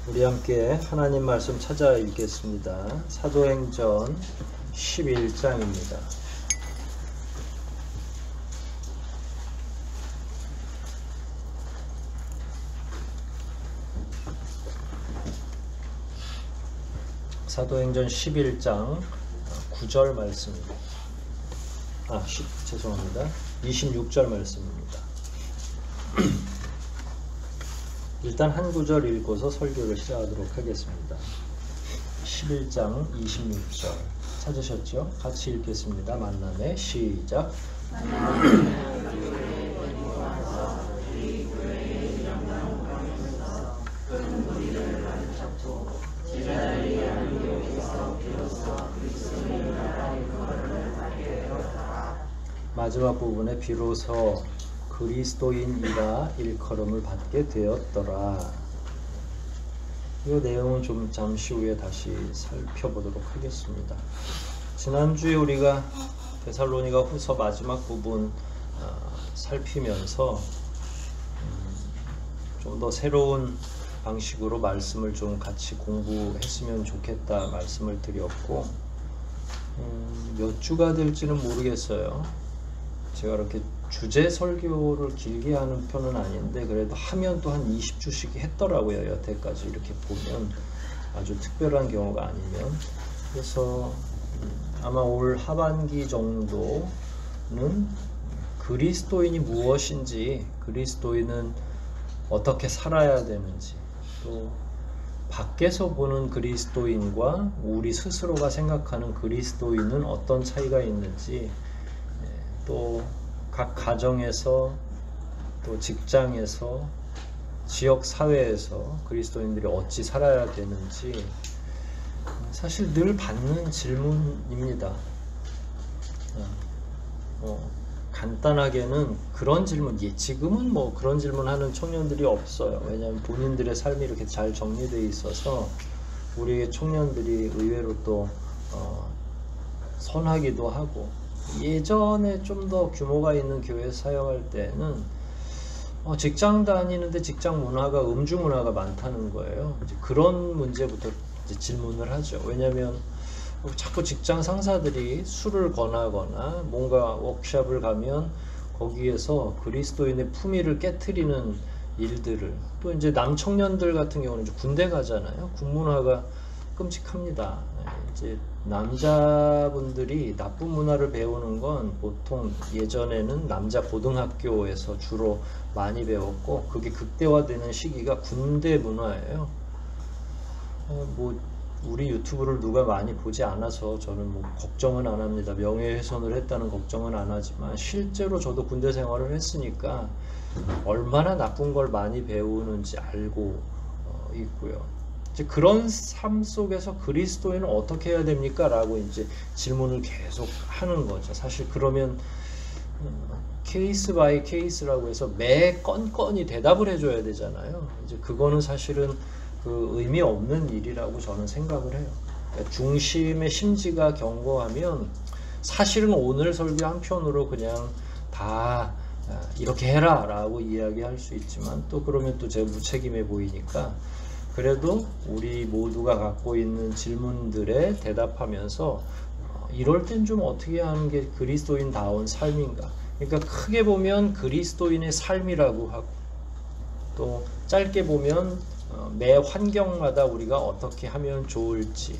우리 함께 하나님 말씀 찾아 읽겠습니다. 사도행전 11장입니다. 사도행전 11장 9절 말씀입니다. 죄송합니다. 26절 말씀입니다. 일단 한 구절 읽고서 설교를 시작하도록 하겠습니다. 11장 26절 찾으셨죠? 같이 읽겠습니다. 만남의 시작. 마지막 부분에 비로소 그리스도인이라 일컬음을 받게 되었더라. 이 내용은 좀 잠시 후에 다시 살펴보도록 하겠습니다. 지난주에 우리가 데살로니가 후서 마지막 부분 살피면서 좀 더 새로운 방식으로 말씀을 좀 같이 공부했으면 좋겠다 말씀을 드렸고, 몇 주가 될지는 모르겠어요. 제가 이렇게 주제 설교를 길게 하는 편은 아닌데 그래도 하면 또 한 20주씩 했더라고요. 여태까지 이렇게 보면 아주 특별한 경우가 아니면. 그래서 아마 올 하반기 정도는 그리스도인이 무엇인지, 그리스도인은 어떻게 살아야 되는지, 또 밖에서 보는 그리스도인과 우리 스스로가 생각하는 그리스도인은 어떤 차이가 있는지, 또 각 가정에서, 또 직장에서, 지역 사회에서 그리스도인들이 어찌 살아야 되는지 사실 늘 받는 질문입니다. 간단하게는 그런 질문, 지금은 뭐 그런 질문하는 청년들이 없어요. 왜냐하면 본인들의 삶이 이렇게 잘 정리되어 있어서 우리의 청년들이 의외로 또 선하기도 하고, 예전에 좀 더 규모가 있는 교회 사역할 때는 직장 다니는데 직장 문화가 음주 문화가 많다는 거예요. 이제 그런 문제부터 이제 질문을 하죠. 왜냐하면 자꾸 직장 상사들이 술을 권하거나 뭔가 워크숍을 가면 거기에서 그리스도인의 품위를 깨트리는 일들을, 또 이제 남청년들 같은 경우는 이제 군대 가잖아요. 군 문화가 끔찍합니다. 이제 남자분들이 나쁜 문화를 배우는 건 보통 예전에는 남자 고등학교에서 주로 많이 배웠고, 그게 극대화되는 시기가 군대 문화예요. 뭐 우리 유튜브를 누가 많이 보지 않아서 저는 뭐 걱정은 안 합니다. 명예훼손을 했다는 걱정은 안 하지만 실제로 저도 군대 생활을 했으니까 얼마나 나쁜 걸 많이 배우는지 알고 있고요. 이제 그런 삶 속에서 그리스도인은 어떻게 해야 됩니까? 라고 이제 질문을 계속 하는 거죠. 사실 그러면 케이스 바이 케이스라고 해서 매 건건이 대답을 해줘야 되잖아요. 이제 그거는 사실은 그 의미 없는 일이라고 저는 생각을 해요. 그러니까 중심의 심지가 견고하면 사실은 오늘 설교 한편으로 그냥 다 이렇게 해라 라고 이야기할 수 있지만, 또 그러면 또 제가 무책임해 보이니까 그래도 우리 모두가 갖고 있는 질문들에 대답하면서 이럴 땐 좀 어떻게 하는 게 그리스도인다운 삶인가. 그러니까 크게 보면 그리스도인의 삶이라고 하고, 또 짧게 보면 매 환경마다 우리가 어떻게 하면 좋을지,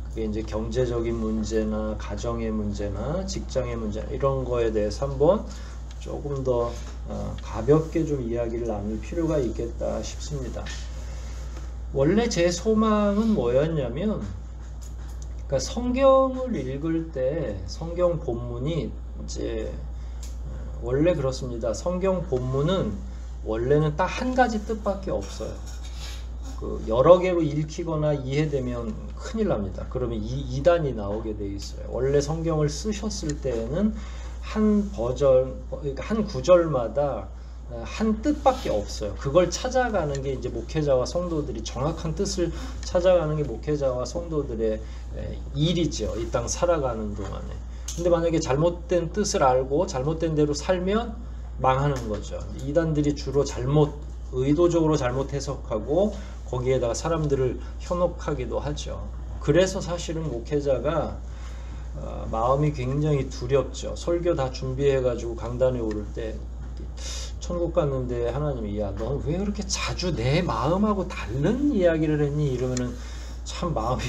그게 이제 경제적인 문제나 가정의 문제나 직장의 문제, 이런 거에 대해서 한번 조금 더 가볍게 좀 이야기를 나눌 필요가 있겠다 싶습니다. 원래 제 소망은 뭐였냐면, 그러니까 성경을 읽을 때 성경 본문이 이제 원래 그렇습니다. 성경 본문은 원래는 딱 한 가지 뜻밖에 없어요. 그 여러 개로 읽히거나 이해되면 큰일 납니다. 그러면 이단이 나오게 돼 있어요. 원래 성경을 쓰셨을 때에는 한 버전, 한 구절마다 한 뜻밖에 없어요. 그걸 찾아가는 게 이제 목회자와 성도들이, 정확한 뜻을 찾아가는 게 목회자와 성도들의 일이죠. 이 땅 살아가는 동안에. 근데 만약에 잘못된 뜻을 알고 잘못된 대로 살면 망하는 거죠. 이단들이 주로 의도적으로 잘못 해석하고 거기에다가 사람들을 현혹하기도 하죠. 그래서 사실은 목회자가 마음이 굉장히 두렵죠. 설교 다 준비해가지고 강단에 오를 때 천국 갔는데 하나님이 야, 너 왜 그렇게 자주 내 마음하고 다른 이야기를 했니? 이러면은 참 마음이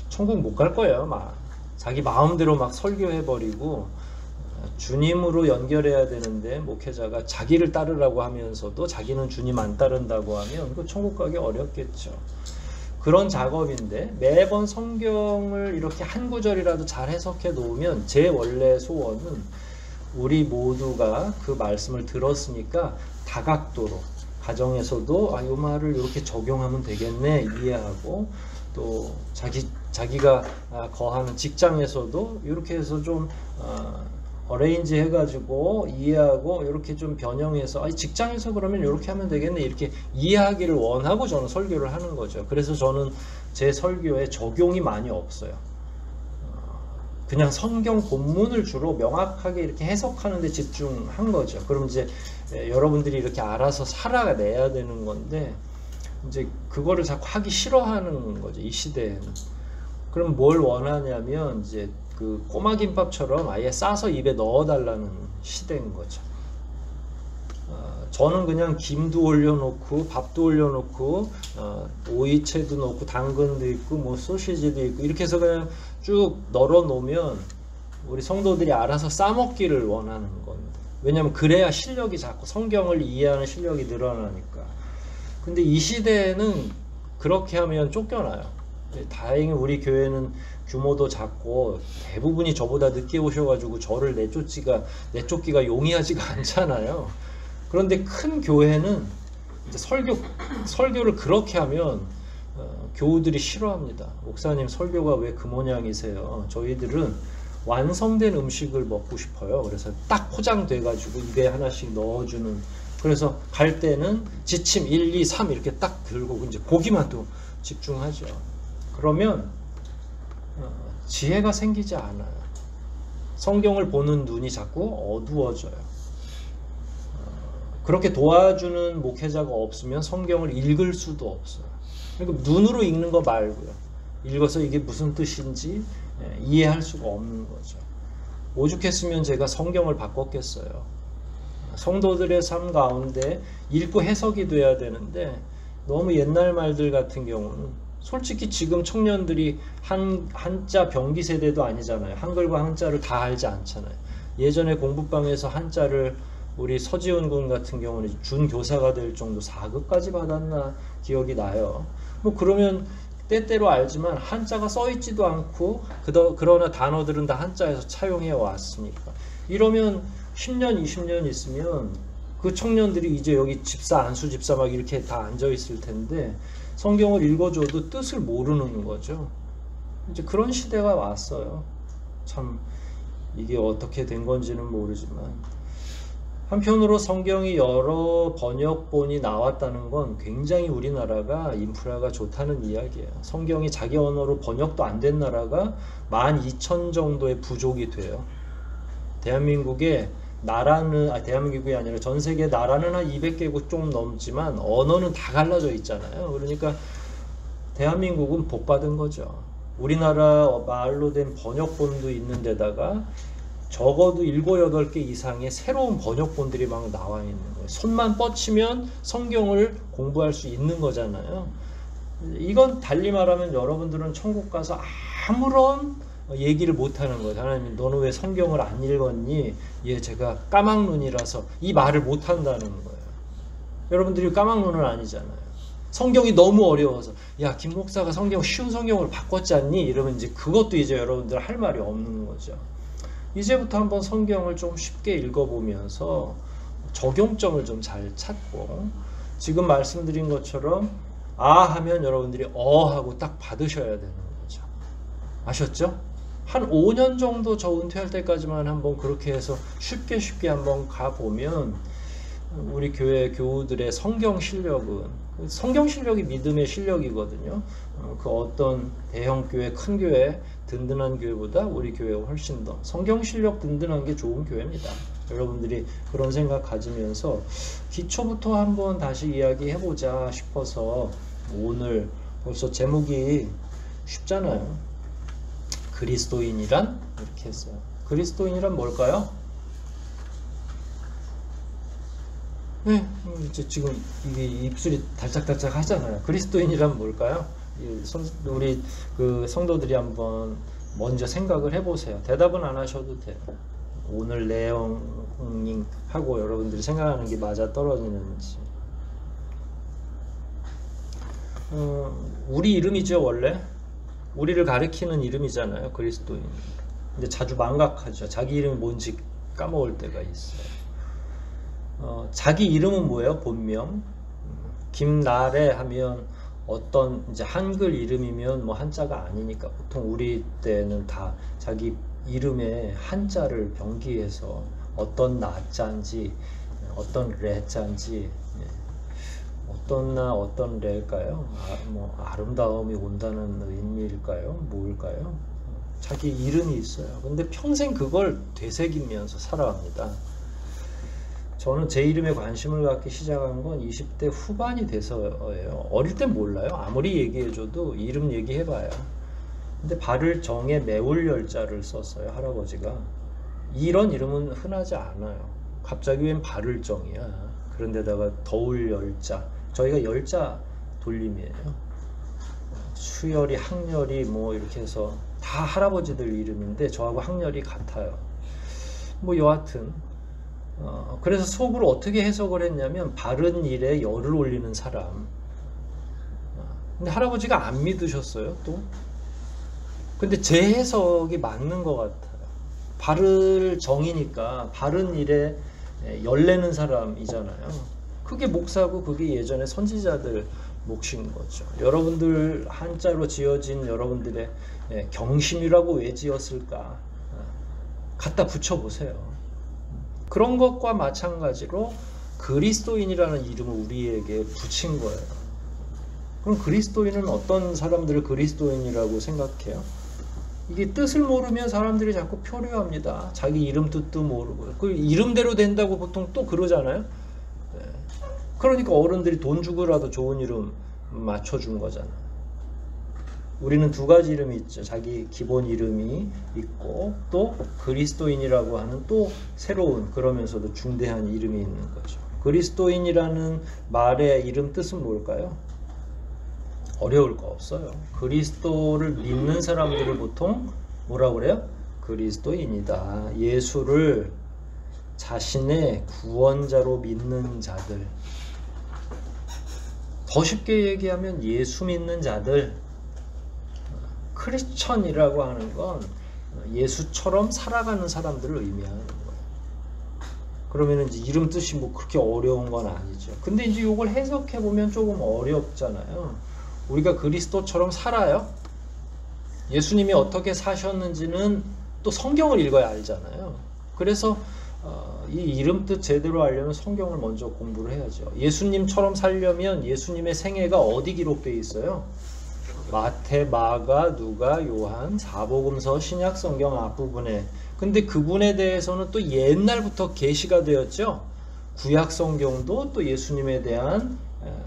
천국 못 갈 거예요. 막 자기 마음대로 막 설교해버리고 주님으로 연결해야 되는데 목회자가 자기를 따르라고 하면서도 자기는 주님 안 따른다고 하면 그 천국 가기 어렵겠죠. 그런 작업인데 매번 성경을 이렇게 한 구절이라도 잘 해석해 놓으면 제 원래 소원은 우리 모두가 그 말씀을 들었으니까 다각도로 가정에서도 이 말을 이렇게 적용하면 되겠네 이해하고 또 자기가 거하는 직장에서도 이렇게 해서 좀 어레인지 해가지고 이해하고 이렇게 좀 변형해서 직장에서 그러면 이렇게 하면 되겠네 이렇게 이해하기를 원하고 저는 설교를 하는 거죠. 그래서 저는 제 설교에 적용이 많이 없어요. 그냥 성경 본문을 주로 명확하게 이렇게 해석하는 데 집중한 거죠. 그럼 이제 여러분들이 이렇게 알아서 살아내야 되는 건데 이제 그거를 자꾸 하기 싫어하는 거죠. 이 시대에는. 그럼 뭘 원하냐면 이제 그 꼬마 김밥처럼 아예 싸서 입에 넣어달라는 시대인 거죠. 저는 그냥 김도 올려놓고 밥도 올려놓고 오이채도 넣고 당근도 있고 뭐 소시지도 있고 이렇게 해서 그냥 쭉 널어 놓으면 우리 성도들이 알아서 싸먹기를 원하는 겁니다. 왜냐하면 그래야 실력이 자꾸 성경을 이해하는 실력이 늘어나니까. 근데 이 시대에는 그렇게 하면 쫓겨나요. 다행히 우리 교회는 규모도 작고 대부분이 저보다 늦게 오셔가지고 저를 내쫓기가 용이하지가 않잖아요. 그런데 큰 교회는 이제 설교를 그렇게 하면 교우들이 싫어합니다. 목사님 설교가 왜 그 모양이세요? 저희들은 완성된 음식을 먹고 싶어요. 그래서 딱 포장돼가지고 입에 하나씩 넣어주는. 그래서 갈 때는 지침 1, 2, 3 이렇게 딱 들고 이제 거기만 또 집중하죠. 그러면 지혜가 생기지 않아요. 성경을 보는 눈이 자꾸 어두워져요. 그렇게 도와주는 목회자가 없으면 성경을 읽을 수도 없어요. 그러니까 눈으로 읽는 거 말고요. 읽어서 이게 무슨 뜻인지 이해할 수가 없는 거죠. 오죽했으면 제가 성경을 바꿨겠어요. 성도들의 삶 가운데 읽고 해석이 돼야 되는데 너무 옛날 말들 같은 경우는 솔직히 지금 청년들이 한자 병기 세대도 아니잖아요. 한글과 한자를 다 알지 않잖아요. 예전에 공부방에서 한자를 우리 서지훈 군 같은 경우는 준교사가 될 정도 4급까지 받았나 기억이 나요. 뭐 그러면 때때로 알지만 한자가 써있지도 않고 그러나 단어들은 다 한자에서 차용해 왔으니까 이러면 10년 20년 있으면 그 청년들이 이제 여기 집사 안수 집사 막 이렇게 다 앉아 있을 텐데 성경을 읽어줘도 뜻을 모르는 거죠. 이제 그런 시대가 왔어요. 참 이게 어떻게 된 건지는 모르지만 한편으로 성경이 여러 번역본이 나왔다는 건 굉장히 우리나라가 인프라가 좋다는 이야기예요. 성경이 자기 언어로 번역도 안 된 나라가 12,000 정도의 부족이 돼요. 대한민국에 대한민국이 아니라 전 세계 나라는 한 200개국 좀 넘지만 언어는 다 갈라져 있잖아요. 그러니까 대한민국은 복받은 거죠. 우리나라 말로 된 번역본도 있는 데다가 적어도 7, 8개 이상의 새로운 번역본들이 막 나와 있는 거예요. 손만 뻗치면 성경을 공부할 수 있는 거잖아요. 이건 달리 말하면 여러분들은 천국 가서 아무런 얘기를 못하는 거예요. 하나님 너는 왜 성경을 안 읽었니? 제가 까막눈이라서 이 말을 못한다는 거예요. 여러분들이 까막눈은 아니잖아요. 성경이 너무 어려워서 야 김 목사가 쉬운 성경으로 바꿨지 않니? 이러면 이제 그것도 이제 여러분들 할 말이 없는 거죠. 이제부터 한번 성경을 좀 쉽게 읽어보면서 적용점을 좀 잘 찾고 지금 말씀드린 것처럼 하면 여러분들이 하고 딱 받으셔야 되는 거죠. 아셨죠? 한 5년 정도 저 은퇴할 때까지만 한번 그렇게 해서 쉽게 한번 가보면 우리 교회 교우들의 성경 실력이 믿음의 실력이거든요. 그 어떤 대형 교회, 큰 교회, 든든한 교회보다 우리 교회가 훨씬 더 성경 실력 든든한 게 좋은 교회입니다. 여러분들이 그런 생각 가지면서 기초부터 한번 다시 이야기해보자 싶어서 오늘 벌써 제목이 쉽잖아요. 그리스도인이란? 이렇게 했어요. 그리스도인이란 뭘까요? 네, 이제 지금 이게 입술이 달짝달짝 하잖아요. 그리스도인이란 뭘까요? 우리 그 성도들이 한번 먼저 생각을 해보세요. 대답은 안 하셔도 돼요. 오늘 내용하고 여러분들이 생각하는 게 맞아 떨어지는지. 우리 이름이죠, 원래. 우리를 가리키는 이름이잖아요, 그리스도인. 근데 자주 망각하죠. 자기 이름이 뭔지 까먹을 때가 있어요. 자기 이름은 뭐예요? 본명. 김나래 하면 어떤 이제 한글 이름이면 뭐 한자가 아니니까 보통 우리 때는 다 자기 이름에 한자를 병기해서 어떤 나자인지 어떤 레자인지 어떤 나 어떤 레일까요? 뭐 아름다움이 온다는 의미일까요? 뭘까요? 자기 이름이 있어요. 근데 평생 그걸 되새기면서 살아갑니다. 저는 제 이름에 관심을 갖기 시작한 건 20대 후반이 돼서예요. 어릴 땐 몰라요. 아무리 얘기해줘도 이름 얘기해봐야. 근데 발을 정에 매울 열자를 썼어요, 할아버지가. 이런 이름은 흔하지 않아요. 갑자기 웬 발을 정이야. 그런데다가 더울 열자. 저희가 열자 돌림이에요. 수열이, 학렬이 뭐 이렇게 해서 다 할아버지들 이름인데 저하고 학렬이 같아요. 뭐 여하튼 그래서 속으로 어떻게 해석을 했냐면 바른 일에 열을 올리는 사람. 근데 할아버지가 안 믿으셨어요, 또. 근데 제 해석이 맞는 것 같아요. 바를 정이니까 바른 일에 열내는 사람이잖아요. 그게 목사고 그게 예전에 선지자들 몫인 거죠. 여러분들 한자로 지어진 여러분들의 경심이라고 왜 지었을까? 갖다 붙여보세요. 그런 것과 마찬가지로 그리스도인이라는 이름을 우리에게 붙인 거예요. 그럼 그리스도인은 어떤 사람들을 그리스도인이라고 생각해요? 이게 뜻을 모르면 사람들이 자꾸 표류합니다. 자기 이름 뜻도 모르고. 그 이름대로 된다고 보통 또 그러잖아요. 그러니까 어른들이 돈 주고라도 좋은 이름 맞춰준 거잖아요. 우리는 두 가지 이름이 있죠. 자기 기본 이름이 있고 또 그리스도인이라고 하는 또 새로운 그러면서도 중대한 이름이 있는 거죠. 그리스도인이라는 말의 이름 뜻은 뭘까요? 어려울 거 없어요. 그리스도를 믿는 사람들을 보통 뭐라고 그래요? 그리스도인이다. 예수를 자신의 구원자로 믿는 자들. 더 쉽게 얘기하면 예수 믿는 자들. 크리스천이라고 하는 건 예수처럼 살아가는 사람들을 의미하는 거예요. 그러면 이제 이름 뜻이 뭐 그렇게 어려운 건 아니죠. 근데 이제 이걸 해석해 보면 조금 어렵잖아요. 우리가 그리스도처럼 살아요. 예수님이 어떻게 사셨는지는 또 성경을 읽어야 알잖아요. 그래서 이 이름 뜻 제대로 알려면 성경을 먼저 공부를 해야죠. 예수님처럼 살려면 예수님의 생애가 어디 기록되어 있어요? 마태, 마가, 누가, 요한, 사복음서, 신약 성경 앞부분에. 근데 그분에 대해서는 또 옛날부터 계시가 되었죠. 구약 성경도 또 예수님에 대한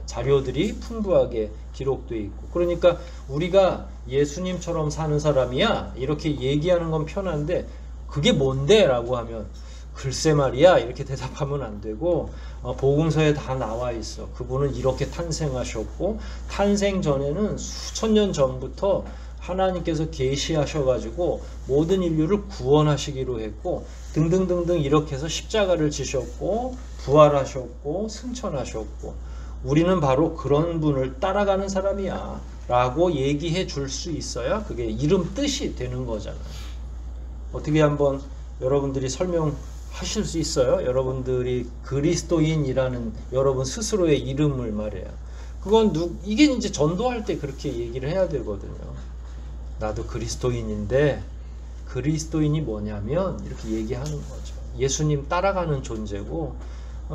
자료들이 풍부하게 기록되어 있고. 그러니까 우리가 예수님처럼 사는 사람이야 이렇게 얘기하는 건 편한데 그게 뭔데? 라고 하면 글쎄 말이야 이렇게 대답하면 안 되고 복음서에 다 나와 있어. 그분은 이렇게 탄생하셨고 탄생 전에는 수천 년 전부터 하나님께서 계시하셔가지고 모든 인류를 구원하시기로 했고 등등등등 이렇게 해서 십자가를 지셨고 부활하셨고 승천하셨고 우리는 바로 그런 분을 따라가는 사람이야 라고 얘기해 줄 수 있어야 그게 이름 뜻이 되는 거잖아요. 어떻게 한번 여러분들이 설명하실 수 있어요? 여러분들이 그리스도인이라는 여러분 스스로의 이름을 말해요. 그건 이게 이제 전도할 때 그렇게 얘기를 해야 되거든요. 나도 그리스도인인데 그리스도인이 뭐냐면 이렇게 얘기하는 거죠. 예수님 따라가는 존재고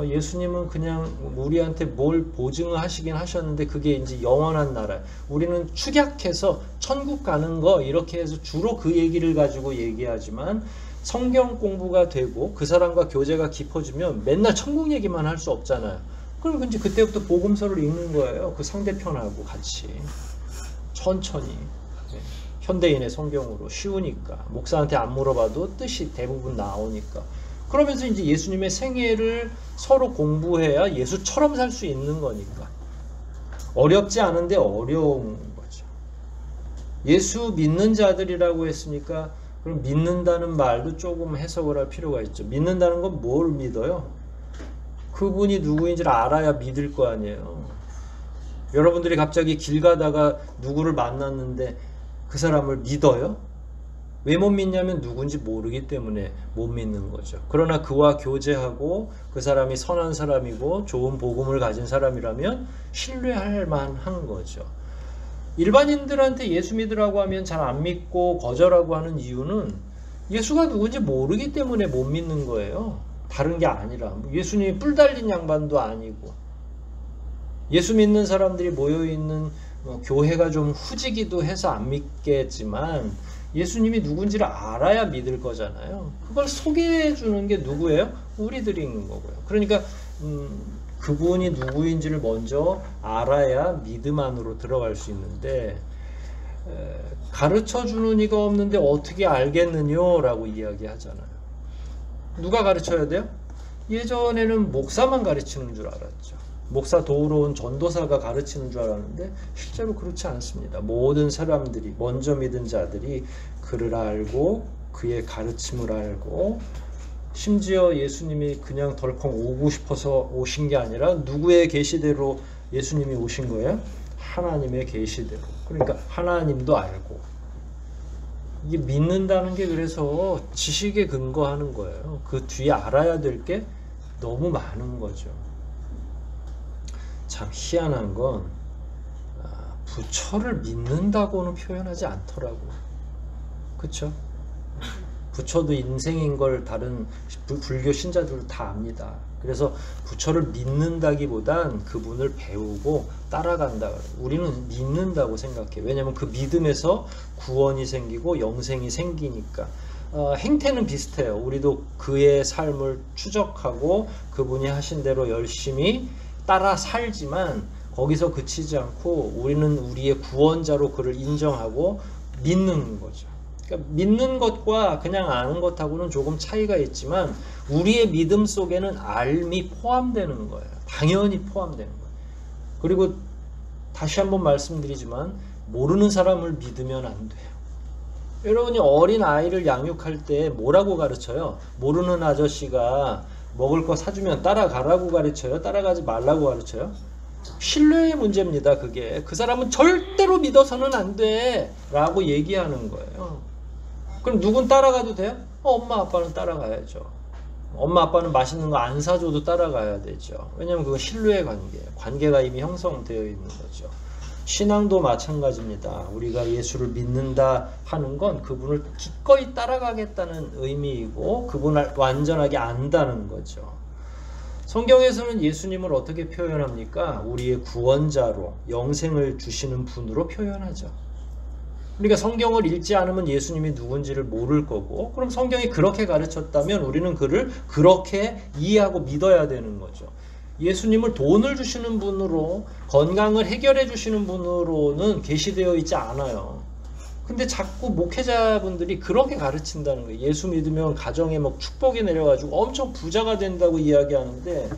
예수님은 그냥 우리한테 뭘 보증을 하시긴 하셨는데 그게 이제 영원한 나라. 우리는 축약해서 천국 가는 거 이렇게 해서 주로 그 얘기를 가지고 얘기하지만 성경 공부가 되고 그 사람과 교제가 깊어지면 맨날 천국 얘기만 할 수 없잖아요. 그럼 이제 그때부터 복음서를 읽는 거예요. 그 상대편하고 같이 천천히. 현대인의 성경으로 쉬우니까 목사한테 안 물어봐도 뜻이 대부분 나오니까. 그러면서 이제 예수님의 생애를 서로 공부해야 예수처럼 살 수 있는 거니까. 어렵지 않은데 어려운 거죠. 예수 믿는 자들이라고 했으니까 그럼 믿는다는 말도 조금 해석을 할 필요가 있죠. 믿는다는 건 뭘 믿어요? 그분이 누구인지를 알아야 믿을 거 아니에요. 여러분들이 갑자기 길 가다가 누구를 만났는데 그 사람을 믿어요? 왜 못 믿냐면 누군지 모르기 때문에 못 믿는 거죠. 그러나 그와 교제하고 그 사람이 선한 사람이고 좋은 복음을 가진 사람이라면 신뢰할 만한 거죠. 일반인들한테 예수 믿으라고 하면 잘 안 믿고 거절하고 하는 이유는 예수가 누군지 모르기 때문에 못 믿는 거예요. 다른 게 아니라. 예수님이 뿔 달린 양반도 아니고 예수 믿는 사람들이 모여있는 교회가 좀 후지기도 해서 안 믿겠지만 예수님이 누군지를 알아야 믿을 거잖아요. 그걸 소개해 주는 게 누구예요? 우리들인 거고요. 그러니까 그분이 누구인지를 먼저 알아야 믿음 안으로 들어갈 수 있는데 가르쳐 주는 이가 없는데 어떻게 알겠느냐 라고 이야기하잖아요. 누가 가르쳐야 돼요? 예전에는 목사만 가르치는 줄 알았죠. 목사 도우러 온 전도사가 가르치는 줄 알았는데 실제로 그렇지 않습니다. 모든 사람들이 먼저 믿은 자들이 그를 알고 그의 가르침을 알고 심지어 예수님이 그냥 덜컹 오고 싶어서 오신 게 아니라 누구의 계시대로 예수님이 오신 거예요? 하나님의 계시대로. 그러니까 하나님도 알고. 이게 믿는다는 게 그래서 지식에 근거하는 거예요. 그 뒤에 알아야 될 게 너무 많은 거죠. 참 희한한 건 부처를 믿는다고는 표현하지 않더라고요. 그쵸? 부처도 인생인 걸 다른 불교 신자들도 다 압니다. 그래서 부처를 믿는다기보단 그분을 배우고 따라간다. 우리는 믿는다고 생각해요. 왜냐하면 그 믿음에서 구원이 생기고 영생이 생기니까. 행태는 비슷해요. 우리도 그의 삶을 추적하고 그분이 하신 대로 열심히 따라 살지만 거기서 그치지 않고 우리는 우리의 구원자로 그를 인정하고 믿는 거죠. 그러니까 믿는 것과 그냥 아는 것하고는 조금 차이가 있지만 우리의 믿음 속에는 알미 포함되는 거예요. 당연히 포함되는 거예요. 그리고 다시 한번 말씀드리지만 모르는 사람을 믿으면 안 돼요. 여러분이 어린 아이를 양육할 때 뭐라고 가르쳐요? 모르는 아저씨가 먹을 거 사주면 따라가라고 가르쳐요? 따라가지 말라고 가르쳐요? 신뢰의 문제입니다. 그게. 그 사람은 절대로 믿어서는 안 돼 라고 얘기하는 거예요. 그럼 누군 따라가도 돼요? 엄마 아빠는 따라가야죠. 엄마 아빠는 맛있는 거 안 사줘도 따라가야 되죠. 왜냐하면 그건 신뢰의 관계예요. 관계가 이미 형성되어 있는 거죠. 신앙도 마찬가지입니다. 우리가 예수를 믿는다 하는 건 그분을 기꺼이 따라가겠다는 의미이고 그분을 완전하게 안다는 거죠. 성경에서는 예수님을 어떻게 표현합니까? 우리의 구원자로 영생을 주시는 분으로 표현하죠. 그러니까 성경을 읽지 않으면 예수님이 누군지를 모를 거고 그럼 성경이 그렇게 가르쳤다면 우리는 그를 그렇게 이해하고 믿어야 되는 거죠. 예수님을 돈을 주시는 분으로 건강을 해결해 주시는 분으로는 계시되어 있지 않아요. 근데 자꾸 목회자분들이 그렇게 가르친다는 거예요. 예수 믿으면 가정에 막 축복이 내려가지고 엄청 부자가 된다고 이야기하는데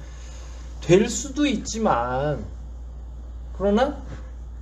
될 수도 있지만 그러나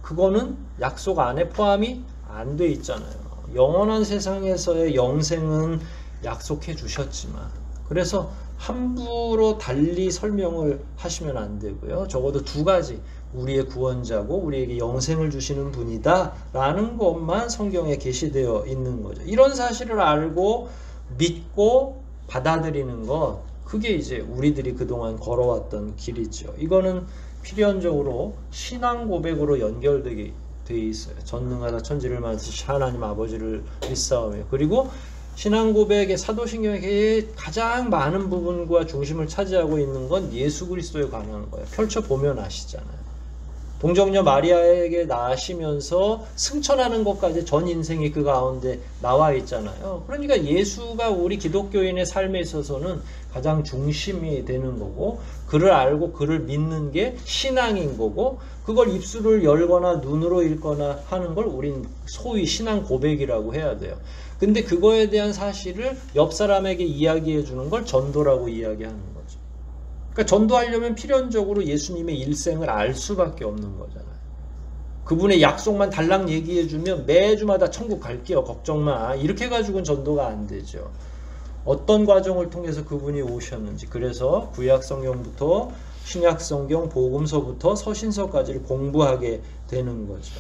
그거는 약속 안에 포함이 안 돼 있잖아요. 영원한 세상에서의 영생은 약속해 주셨지만 그래서 함부로 달리 설명을 하시면 안 되고요. 적어도 두 가지 우리의 구원자고 우리에게 영생을 주시는 분이다 라는 것만 성경에 게시되어 있는 거죠. 이런 사실을 알고 믿고 받아들이는 것 그게 이제 우리들이 그동안 걸어왔던 길이죠. 이거는 필연적으로 신앙 고백으로 연결되게 돼 있어요. 전능하다 천지를 만드신 하나님 아버지를 믿사오며 그리고 신앙 고백의 사도신경의 가장 많은 부분과 중심을 차지하고 있는 건 예수 그리스도에 관한 거예요. 펼쳐보면 아시잖아요. 동정녀 마리아에게 나시면서 승천하는 것까지 전 인생이 그 가운데 나와 있잖아요. 그러니까 예수가 우리 기독교인의 삶에 있어서는 가장 중심이 되는 거고, 그를 알고 그를 믿는 게 신앙인 거고, 그걸 입술을 열거나 눈으로 읽거나 하는 걸 우린 소위 신앙 고백이라고 해야 돼요. 근데 그거에 대한 사실을 옆 사람에게 이야기해 주는 걸 전도라고 이야기하는 거죠. 그러니까 전도하려면 필연적으로 예수님의 일생을 알 수밖에 없는 거잖아요. 그분의 약속만 달랑 얘기해 주면 매주마다 천국 갈게요, 걱정 마, 이렇게 해가지고는 전도가 안 되죠. 어떤 과정을 통해서 그분이 오셨는지, 그래서 구약성경부터 신약성경, 복음서부터 서신서까지를 공부하게 되는 거죠.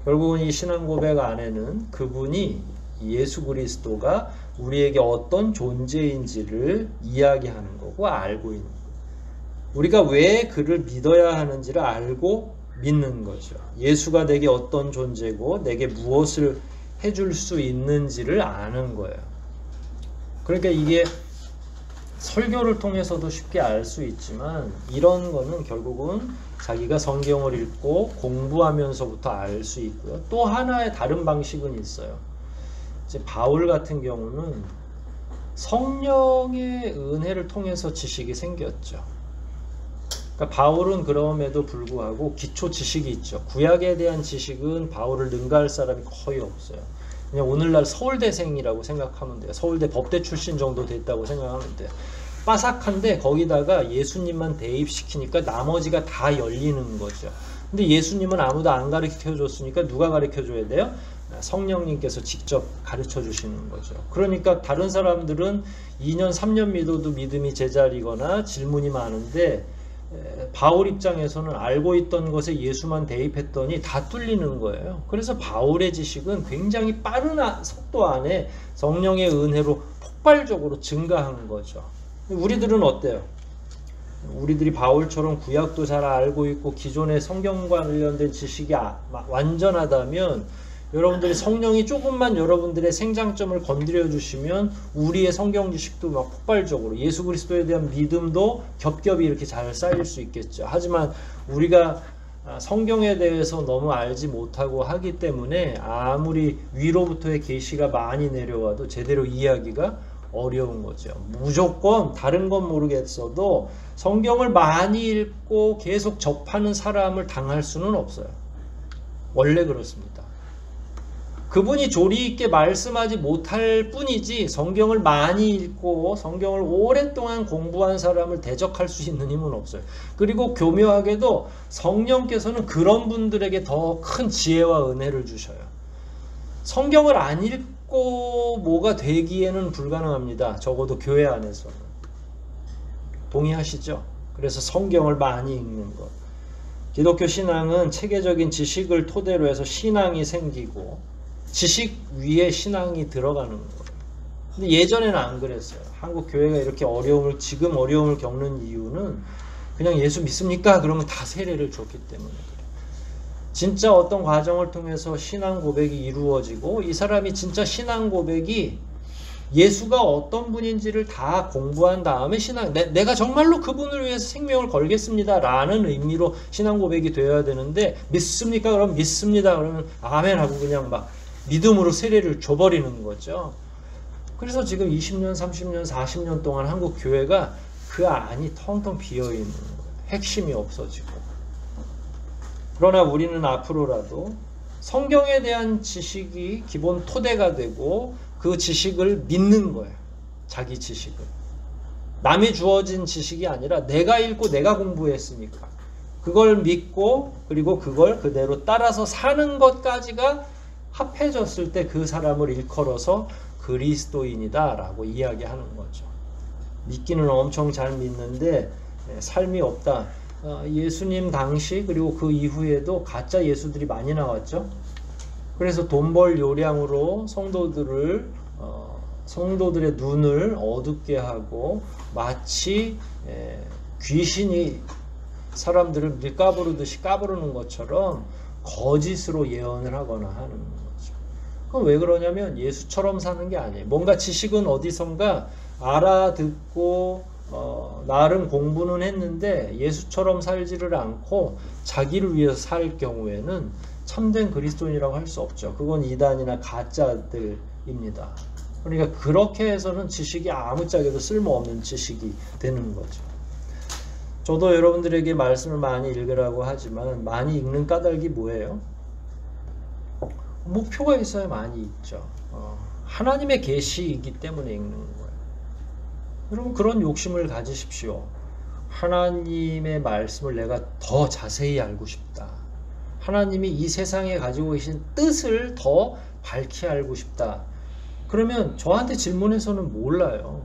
결국은 이 신앙고백 안에는 그분이, 예수 그리스도가 우리에게 어떤 존재인지를 이야기하는 거고 알고 있는 거예요. 우리가 왜 그를 믿어야 하는지를 알고 믿는 거죠. 예수가 내게 어떤 존재고 내게 무엇을 해줄 수 있는지를 아는 거예요. 그러니까 이게 설교를 통해서도 쉽게 알 수 있지만, 이런 거는 결국은 자기가 성경을 읽고 공부하면서부터 알 수 있고요. 또 하나의 다른 방식은 있어요. 이제 바울 같은 경우는 성령의 은혜를 통해서 지식이 생겼죠. 그러니까 바울은 그럼에도 불구하고 기초 지식이 있죠. 구약에 대한 지식은 바울을 능가할 사람이 거의 없어요. 그냥 오늘날 서울대생이라고 생각하면 돼요. 서울대 법대 출신 정도 됐다고 생각하면 돼요. 빠삭한데 거기다가 예수님만 대입시키니까 나머지가 다 열리는 거죠. 근데 예수님은 아무도 안 가르쳐 줬으니까 누가 가르쳐 줘야 돼요? 성령님께서 직접 가르쳐 주시는 거죠. 그러니까 다른 사람들은 2년 3년 믿어도 믿음이 제자리거나 질문이 많은데, 바울 입장에서는 알고 있던 것에 예수만 대입했더니 다 뚫리는 거예요. 그래서 바울의 지식은 굉장히 빠른 속도 안에 성령의 은혜로 폭발적으로 증가한 거죠. 우리들은 어때요? 우리들이 바울처럼 구약도 잘 알고 있고 기존의 성경과 관련된 지식이 완전하다면, 여러분들이 성령이 조금만 여러분들의 생장점을 건드려 주시면 우리의 성경 지식도 막 폭발적으로, 예수 그리스도에 대한 믿음도 겹겹이 이렇게 잘 쌓일 수 있겠죠. 하지만 우리가 성경에 대해서 너무 알지 못하고 하기 때문에 아무리 위로부터의 계시가 많이 내려와도 제대로 이해하기가 어려운 거죠. 무조건 다른 건 모르겠어도 성경을 많이 읽고 계속 접하는 사람을 당할 수는 없어요. 원래 그렇습니다. 그분이 조리 있게 말씀하지 못할 뿐이지, 성경을 많이 읽고 성경을 오랫동안 공부한 사람을 대적할 수 있는 힘은 없어요. 그리고 교묘하게도 성령께서는 그런 분들에게 더 큰 지혜와 은혜를 주셔요. 성경을 안 읽고 뭐가 되기에는 불가능합니다. 적어도 교회 안에서는. 동의하시죠? 그래서 성경을 많이 읽는 것. 기독교 신앙은 체계적인 지식을 토대로 해서 신앙이 생기고 지식 위에 신앙이 들어가는 거예요. 근데 예전에는 안 그랬어요. 한국 교회가 이렇게 지금 어려움을 겪는 이유는 그냥 예수 믿습니까? 그러면 다 세례를 줬기 때문에 그래요. 진짜 어떤 과정을 통해서 신앙 고백이 이루어지고, 이 사람이 진짜 신앙 고백이 예수가 어떤 분인지를 다 공부한 다음에 내가 정말로 그분을 위해서 생명을 걸겠습니다 라는 의미로 신앙 고백이 되어야 되는데, 믿습니까? 그럼 믿습니다. 그러면 아멘 하고 그냥 막 믿음으로 세례를 줘버리는 거죠. 그래서 지금 20년, 30년, 40년 동안 한국 교회가 그 안이 텅텅 비어있는 거예요. 핵심이 없어지고. 그러나 우리는 앞으로라도 성경에 대한 지식이 기본 토대가 되고 그 지식을 믿는 거예요. 자기 지식을. 남이 주어진 지식이 아니라 내가 읽고 내가 공부했으니까 그걸 믿고, 그리고 그걸 그대로 따라서 사는 것까지가 합해졌을 때 그 사람을 일컬어서 그리스도인이다 라고 이야기하는 거죠. 믿기는 엄청 잘 믿는데 삶이 없다. 예수님 당시 그리고 그 이후에도 가짜 예수들이 많이 나왔죠. 그래서 돈 벌 요량으로 성도들의 눈을 어둡게 하고, 마치 귀신이 사람들을 밀가부르듯이 까부르는 것처럼 거짓으로 예언을 하거나 하는 거죠. 그럼 왜 그러냐면 예수처럼 사는 게 아니에요. 뭔가 지식은 어디선가 알아듣고 나름 공부는 했는데 예수처럼 살지를 않고 자기를 위해서 살 경우에는 참된 그리스도인이라고 할 수 없죠. 그건 이단이나 가짜들입니다. 그러니까 그렇게 해서는 지식이 아무짝에도 쓸모없는 지식이 되는 거죠. 저도 여러분들에게 말씀을 많이 읽으라고 하지만 많이 읽는 까닭이 뭐예요? 목표가 있어야 많이 읽죠. 하나님의 계시이기 때문에 읽는 거예요. 여러분 그런 욕심을 가지십시오. 하나님의 말씀을 내가 더 자세히 알고 싶다. 하나님이 이 세상에 가지고 계신 뜻을 더 밝히 알고 싶다. 그러면 저한테 질문해서는 몰라요.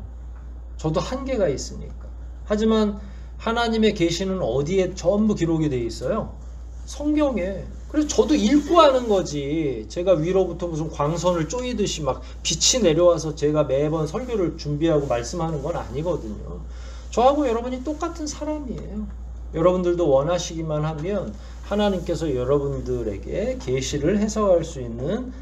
저도 한계가 있으니까. 하지만 하나님의 계시는 어디에 전부 기록이 되어 있어요? 성경에. 그래서 저도 읽고 하는 거지. 제가 위로부터 무슨 광선을 쪼이듯이 막 빛이 내려와서 제가 매번 설교를 준비하고 말씀하는 건 아니거든요. 저하고 여러분이 똑같은 사람이에요. 여러분들도 원하시기만 하면 하나님께서 여러분들에게 계시를 해석할 수 있는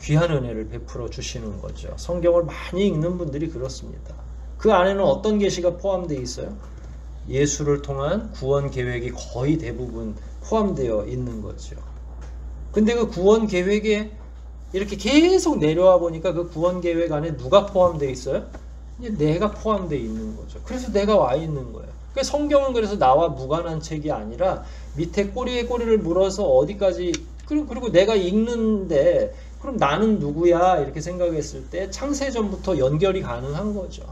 귀한 은혜를 베풀어 주시는 거죠. 성경을 많이 읽는 분들이 그렇습니다. 그 안에는 어떤 계시가 포함되어 있어요? 예수를 통한 구원 계획이 거의 대부분 포함되어 있는 거죠. 근데 그 구원 계획에 이렇게 계속 내려와 보니까 그 구원 계획 안에 누가 포함되어 있어요? 내가 포함되어 있는 거죠. 그래서 내가 와 있는 거예요. 성경은 그래서 나와 무관한 책이 아니라 밑에 꼬리에 꼬리를 물어서 어디까지 그리고 내가 읽는데 그럼 나는 누구야? 이렇게 생각했을 때 창세전부터 연결이 가능한 거죠.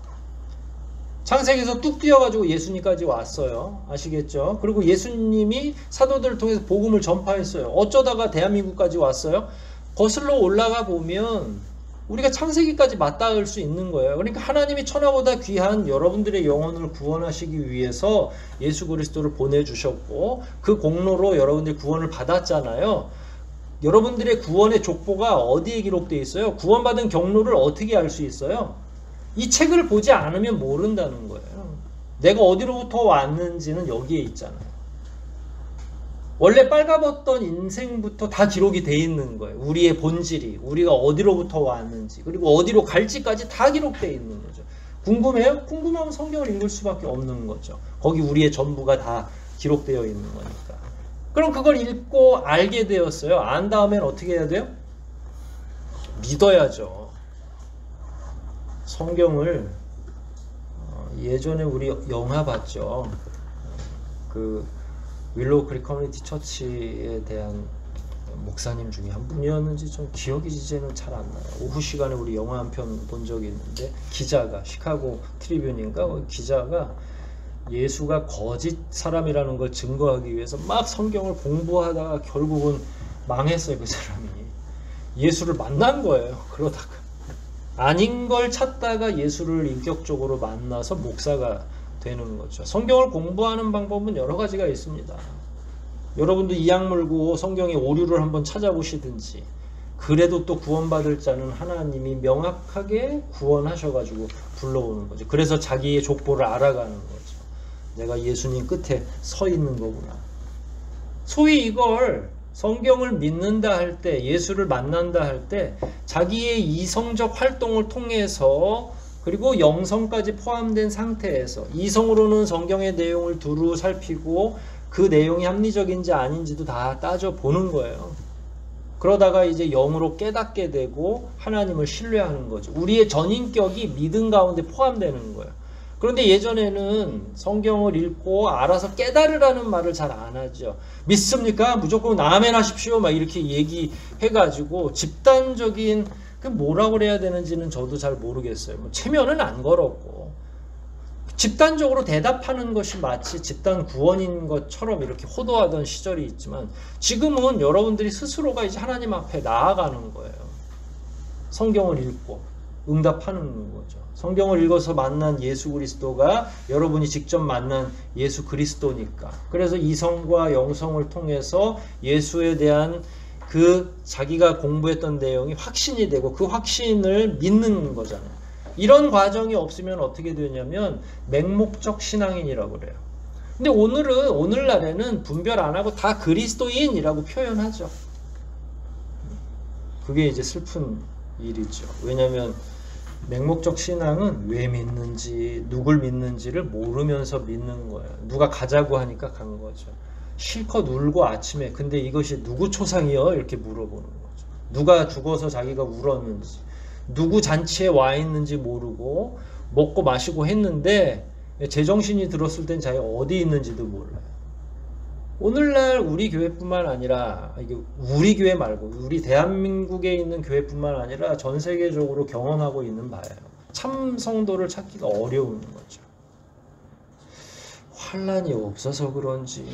창세기에서 뚝 뛰어가지고 예수님까지 왔어요. 아시겠죠? 그리고 예수님이 사도들을 통해서 복음을 전파했어요. 어쩌다가 대한민국까지 왔어요? 거슬러 올라가 보면 우리가 창세기까지 맞닿을 수 있는 거예요. 그러니까 하나님이 천하보다 귀한 여러분들의 영혼을 구원하시기 위해서 예수 그리스도를 보내주셨고 그 공로로 여러분들이 구원을 받았잖아요. 여러분들의 구원의 족보가 어디에 기록되어 있어요? 구원받은 경로를 어떻게 알 수 있어요? 이 책을 보지 않으면 모른다는 거예요. 내가 어디로부터 왔는지는 여기에 있잖아요. 원래 빨가벗던 인생부터 다 기록이 돼 있는 거예요. 우리의 본질이, 우리가 어디로부터 왔는지, 그리고 어디로 갈지까지 다 기록되어 있는 거죠. 궁금해요? 궁금하면 성경을 읽을 수밖에 없는 거죠. 거기 우리의 전부가 다 기록되어 있는 거니까. 그럼 그걸 읽고 알게 되었어요. 안 다음엔 어떻게 해야 돼요? 믿어야죠. 성경을 예전에 우리 영화 봤죠. 그 윌로우 크릭 커뮤니티 처치에 대한 목사님 중에 한 분이었는지 좀 기억이 이제는 잘 안 나요. 오후 시간에 우리 영화 한 편 본 적이 있는데 기자가 시카고 트리뷴인가 기자가 예수가 거짓 사람이라는 걸 증거하기 위해서 막 성경을 공부하다가 결국은 망했어요. 그 사람이 예수를 만난 거예요. 그러다가 아닌 걸 찾다가 예수를 인격적으로 만나서 목사가 되는 거죠. 성경을 공부하는 방법은 여러 가지가 있습니다. 여러분도 이악 물고 성경의 오류를 한번 찾아보시든지 그래도 또 구원받을 자는 하나님이 명확하게 구원하셔가지고 불러오는 거죠. 그래서 자기의 족보를 알아가는 거죠. 내가 예수님 끝에 서 있는 거구나. 소위 이걸 성경을 믿는다 할 때, 예수를 만난다 할 때 자기의 이성적 활동을 통해서 그리고 영성까지 포함된 상태에서 이성으로는 성경의 내용을 두루 살피고 그 내용이 합리적인지 아닌지도 다 따져보는 거예요. 그러다가 이제 영으로 깨닫게 되고 하나님을 신뢰하는 거죠. 우리의 전인격이 믿음 가운데 포함되는 거예요. 그런데 예전에는 성경을 읽고 알아서 깨달으라는 말을 잘 안 하죠. 믿습니까? 무조건 아멘 하십시오. 막 이렇게 얘기해가지고 집단적인 그 뭐라고 그래야 되는지는 저도 잘 모르겠어요. 뭐 체면은 안 걸었고 집단적으로 대답하는 것이 마치 집단 구원인 것처럼 이렇게 호도하던 시절이 있지만 지금은 여러분들이 스스로가 이제 하나님 앞에 나아가는 거예요. 성경을 읽고 응답하는 거죠. 성경을 읽어서 만난 예수 그리스도가 여러분이 직접 만난 예수 그리스도니까. 그래서 이성과 영성을 통해서 예수에 대한 그 자기가 공부했던 내용이 확신이 되고 그 확신을 믿는 거잖아요. 이런 과정이 없으면 어떻게 되냐면 맹목적 신앙인이라고 그래요. 근데 오늘날에는 분별 안 하고 다 그리스도인이라고 표현하죠. 그게 이제 슬픈 일이죠. 왜냐하면 맹목적 신앙은 왜 믿는지, 누굴 믿는지를 모르면서 믿는 거예요. 누가 가자고 하니까 간 거죠. 실컷 울고 아침에 근데 이것이 누구 초상이요? 이렇게 물어보는 거죠. 누가 죽어서 자기가 울었는지, 누구 잔치에 와 있는지 모르고 먹고 마시고 했는데 제정신이 들었을 땐 자기가 어디 있는지도 몰라요. 오늘날 우리 교회뿐만 아니라, 이게 우리 교회 말고 우리 대한민국에 있는 교회뿐만 아니라 전 세계적으로 경험하고 있는 바예요. 참 성도를 찾기가 어려운 거죠. 환란이 없어서 그런지,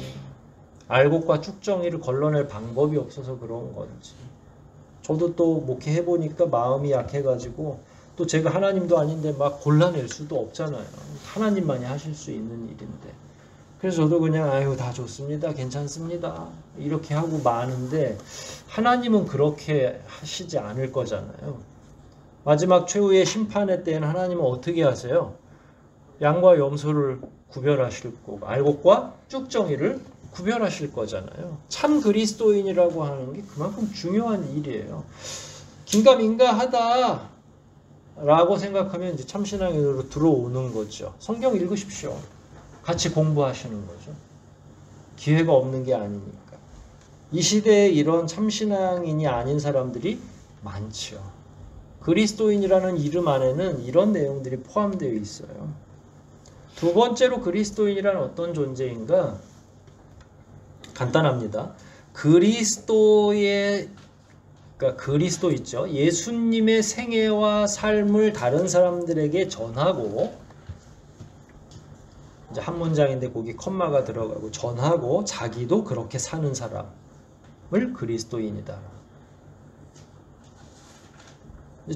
알곡과 쭉정이를 걸러낼 방법이 없어서 그런 건지, 저도 또 목회해 보니까 마음이 약해가지고 또 제가 하나님도 아닌데 막 골라낼 수도 없잖아요. 하나님만이 하실 수 있는 일인데. 그래서 저도 그냥 아유 다 좋습니다, 괜찮습니다 이렇게 하고 마는데, 하나님은 그렇게 하시지 않을 거잖아요. 마지막 최후의 심판의 때에는 하나님은 어떻게 하세요? 양과 염소를 구별하실 거고 알곡과 쭉정이를 구별하실 거잖아요. 참 그리스도인이라고 하는 게 그만큼 중요한 일이에요. 긴가민가하다 라고 생각하면 이제 참신앙인으로 들어오는 거죠. 성경 읽으십시오. 같이 공부하시는 거죠. 기회가 없는 게 아니니까. 이 시대에 이런 참신앙인이 아닌 사람들이 많죠. 그리스도인이라는 이름 안에는 이런 내용들이 포함되어 있어요. 두 번째로 그리스도인이란 어떤 존재인가? 간단합니다. 그리스도의, 그러니까 그리스도 있죠. 예수님의 생애와 삶을 다른 사람들에게 전하고, 이제 한 문장인데 거기 컴마가 들어가고, 전하고 자기도 그렇게 사는 사람을 그리스도인이다.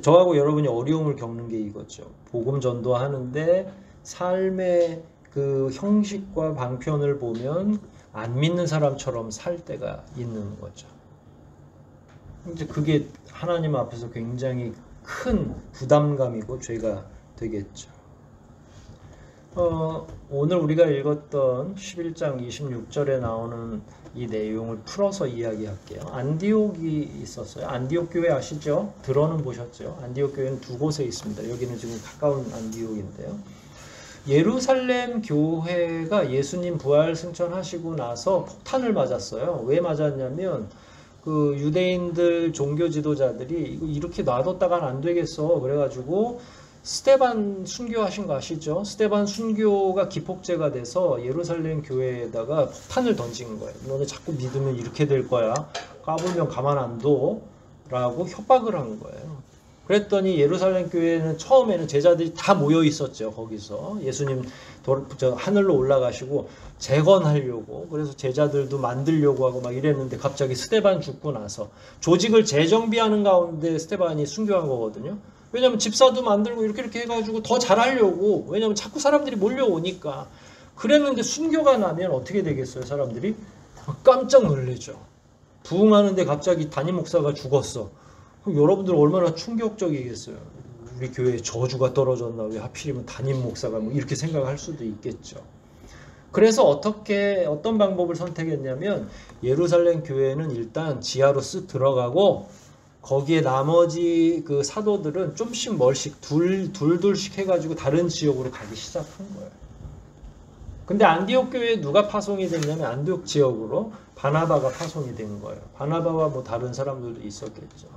저하고 여러분이 어려움을 겪는 게 이거죠. 복음 전도하는데 삶의 그 형식과 방편을 보면 안 믿는 사람처럼 살 때가 있는 거죠. 이제 그게 하나님 앞에서 굉장히 큰 부담감이고 죄가 되겠죠. 오늘 우리가 읽었던 11장 26절에 나오는 이 내용을 풀어서 이야기할게요. 안디옥이 있었어요. 안디옥 교회 아시죠? 들어는 보셨죠? 안디옥 교회는 두 곳에 있습니다. 여기는 지금 가까운 안디옥인데요. 예루살렘 교회가 예수님 부활 승천하시고 나서 폭탄을 맞았어요. 왜 맞았냐면 그 유대인들 종교 지도자들이 이거 이렇게 놔뒀다간 안 되겠어. 그래가지고 스데반 순교하신 거 아시죠? 스데반 순교가 기폭제가 돼서 예루살렘 교회에다가 폭탄을 던진 거예요. 너네 자꾸 믿으면 이렇게 될 거야. 까불면 가만 안 둬. 라고 협박을 한 거예요. 그랬더니 예루살렘 교회는 처음에는 제자들이 다 모여 있었죠. 거기서 예수님 하늘로 올라가시고 재건하려고, 그래서 제자들도 만들려고 하고 막 이랬는데 갑자기 스데반 죽고 나서 조직을 재정비하는 가운데 스데반이 순교한 거거든요. 왜냐면 집사도 만들고 이렇게 해가지고 더 잘하려고, 왜냐면 자꾸 사람들이 몰려오니까. 그랬는데 순교가 나면 어떻게 되겠어요? 사람들이 깜짝 놀래죠. 부흥하는데 갑자기 담임 목사가 죽었어. 그럼 여러분들 얼마나 충격적이겠어요. 우리 교회에 저주가 떨어졌나, 왜 하필이면 담임 목사가, 뭐 이렇게 생각할 수도 있겠죠. 그래서 어떤 방법을 선택했냐면, 예루살렘 교회는 일단 지하로 쓱 들어가고 거기에 나머지 그 사도들은 좀씩 멀씩 둘씩 해가지고 다른 지역으로 가기 시작한 거예요. 근데 안디옥 교회에 누가 파송이 됐냐면 안디옥 지역으로 바나바가 파송이 된 거예요. 바나바와 뭐 다른 사람들도 있었겠죠.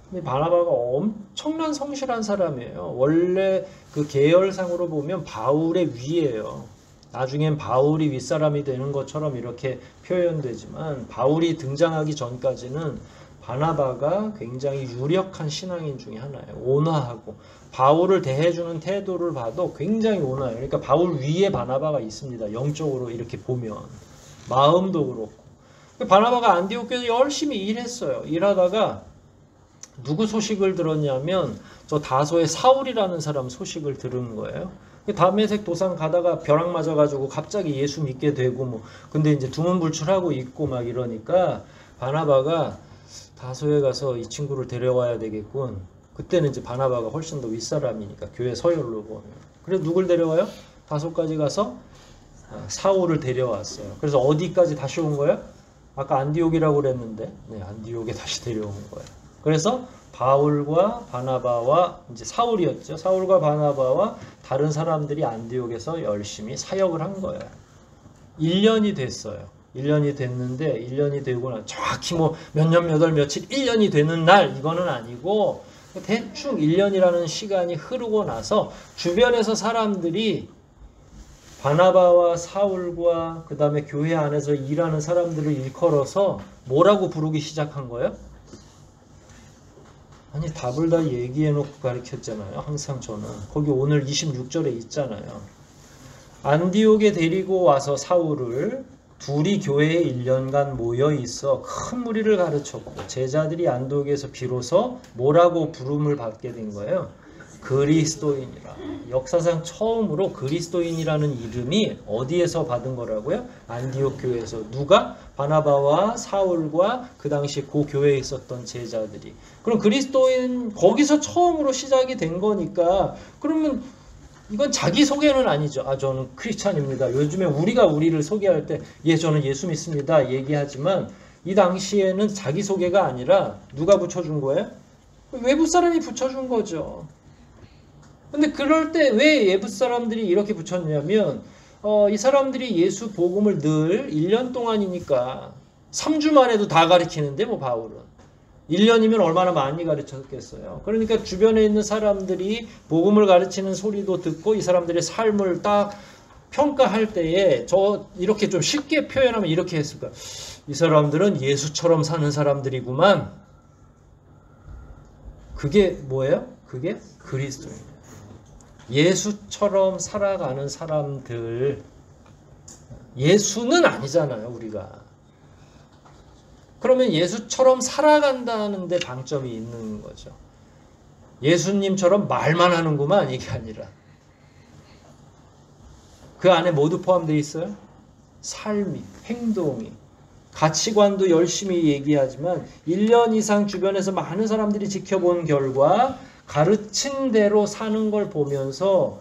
근데 바나바가 엄청난 성실한 사람이에요. 원래 그 계열상으로 보면 바울의 위예요. 나중엔 바울이 윗사람이 되는 것처럼 이렇게 표현되지만, 바울이 등장하기 전까지는 바나바가 굉장히 유력한 신앙인 중에 하나예요. 온화하고 바울을 대해주는 태도를 봐도 굉장히 온화해요. 그러니까 바울 위에 바나바가 있습니다. 영적으로 이렇게 보면 마음도 그렇고. 바나바가 안디옥 교회에서 열심히 일했어요. 일하다가 누구 소식을 들었냐면 저 다소의 사울이라는 사람 소식을 들은 거예요. 담메색 도상 가다가 벼락 맞아가지고 갑자기 예수 믿게 되고 뭐, 근데 이제 두문불출하고 있고 막 이러니까 바나바가 다소에 가서 이 친구를 데려와야 되겠군. 그때는 이제 바나바가 훨씬 더 윗사람이니까 교회 서열로 보면. 그래서 누굴 데려와요? 다소까지 가서 사울을 데려왔어요. 그래서 어디까지 다시 온 거예요? 아까 안디옥이라고 그랬는데, 네, 안디옥에 다시 데려온 거예요. 그래서 바울과 바나바와 이제 사울이었죠. 사울과 바나바와 다른 사람들이 안디옥에서 열심히 사역을 한 거예요. 1년이 됐어요. 1년이 됐는데 1년이 되고 나 정확히 뭐 몇 년 몇 월 며칠 1년이 되는 날 이거는 아니고 대충 1년이라는 시간이 흐르고 나서 주변에서 사람들이 바나바와 사울과 그 다음에 교회 안에서 일하는 사람들을 일컬어서 뭐라고 부르기 시작한 거예요? 아니 답을 다 얘기해놓고 가르쳤잖아요. 항상 저는 거기 오늘 26절에 있잖아요. 안디옥에 데리고 와서 사울을 둘이 교회에 1년간 모여 있어 큰 무리를 가르쳤고 제자들이 안디옥에서 비로소 뭐라고 부름을 받게 된 거예요? 그리스도인이라. 역사상 처음으로 그리스도인이라는 이름이 어디에서 받은 거라고요? 안디옥 교회에서. 누가? 바나바와 사울과 그 당시 그 교회에 있었던 제자들이. 그럼 그리스도인 거기서 처음으로 시작이 된 거니까 그러면 이건 자기소개는 아니죠. 아 저는 크리스찬입니다. 요즘에 우리가 우리를 소개할 때 예 저는 예수 믿습니다 얘기하지만 이 당시에는 자기소개가 아니라 누가 붙여준 거예요? 외부 사람이 붙여준 거죠. 근데 그럴 때 왜 외부 사람들이 이렇게 붙였냐면 이 사람들이 예수 복음을 늘 1년 동안이니까 3주만 해도 다 가르치는데 뭐 바울은 1년이면 얼마나 많이 가르쳤겠어요. 그러니까 주변에 있는 사람들이 복음을 가르치는 소리도 듣고 이 사람들의 삶을 딱 평가할 때에 저 이렇게 좀 쉽게 표현하면 이렇게 했을 거야. 이 사람들은 예수처럼 사는 사람들이구만. 그게 뭐예요? 그게 그리스도예요. 예수처럼 살아가는 사람들. 예수는 아니잖아요, 우리가. 그러면 예수처럼 살아간다는 데 방점이 있는 거죠. 예수님처럼 말만 하는구만 이게 아니라. 그 안에 모두 포함되어 있어요. 삶이, 행동이. 가치관도 열심히 얘기하지만 1년 이상 주변에서 많은 사람들이 지켜본 결과 가르친 대로 사는 걸 보면서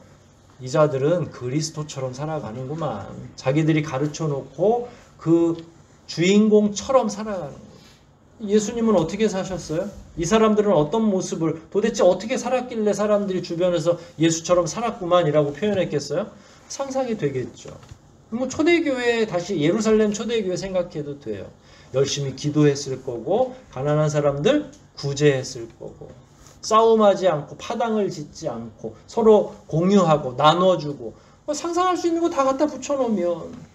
이 자들은 그리스도처럼 살아가는구만. 자기들이 가르쳐 놓고 그 주인공처럼 살아가는 거예요. 예수님은 어떻게 사셨어요? 이 사람들은 어떤 모습을 도대체 어떻게 살았길래 사람들이 주변에서 예수처럼 살았구만이라고 표현했겠어요? 상상이 되겠죠. 뭐 초대교회 다시 예루살렘 초대교회 생각해도 돼요. 열심히 기도했을 거고 가난한 사람들 구제했을 거고 싸움하지 않고 파당을 짓지 않고 서로 공유하고 나눠주고 상상할 수 있는 거 다 갖다 붙여놓으면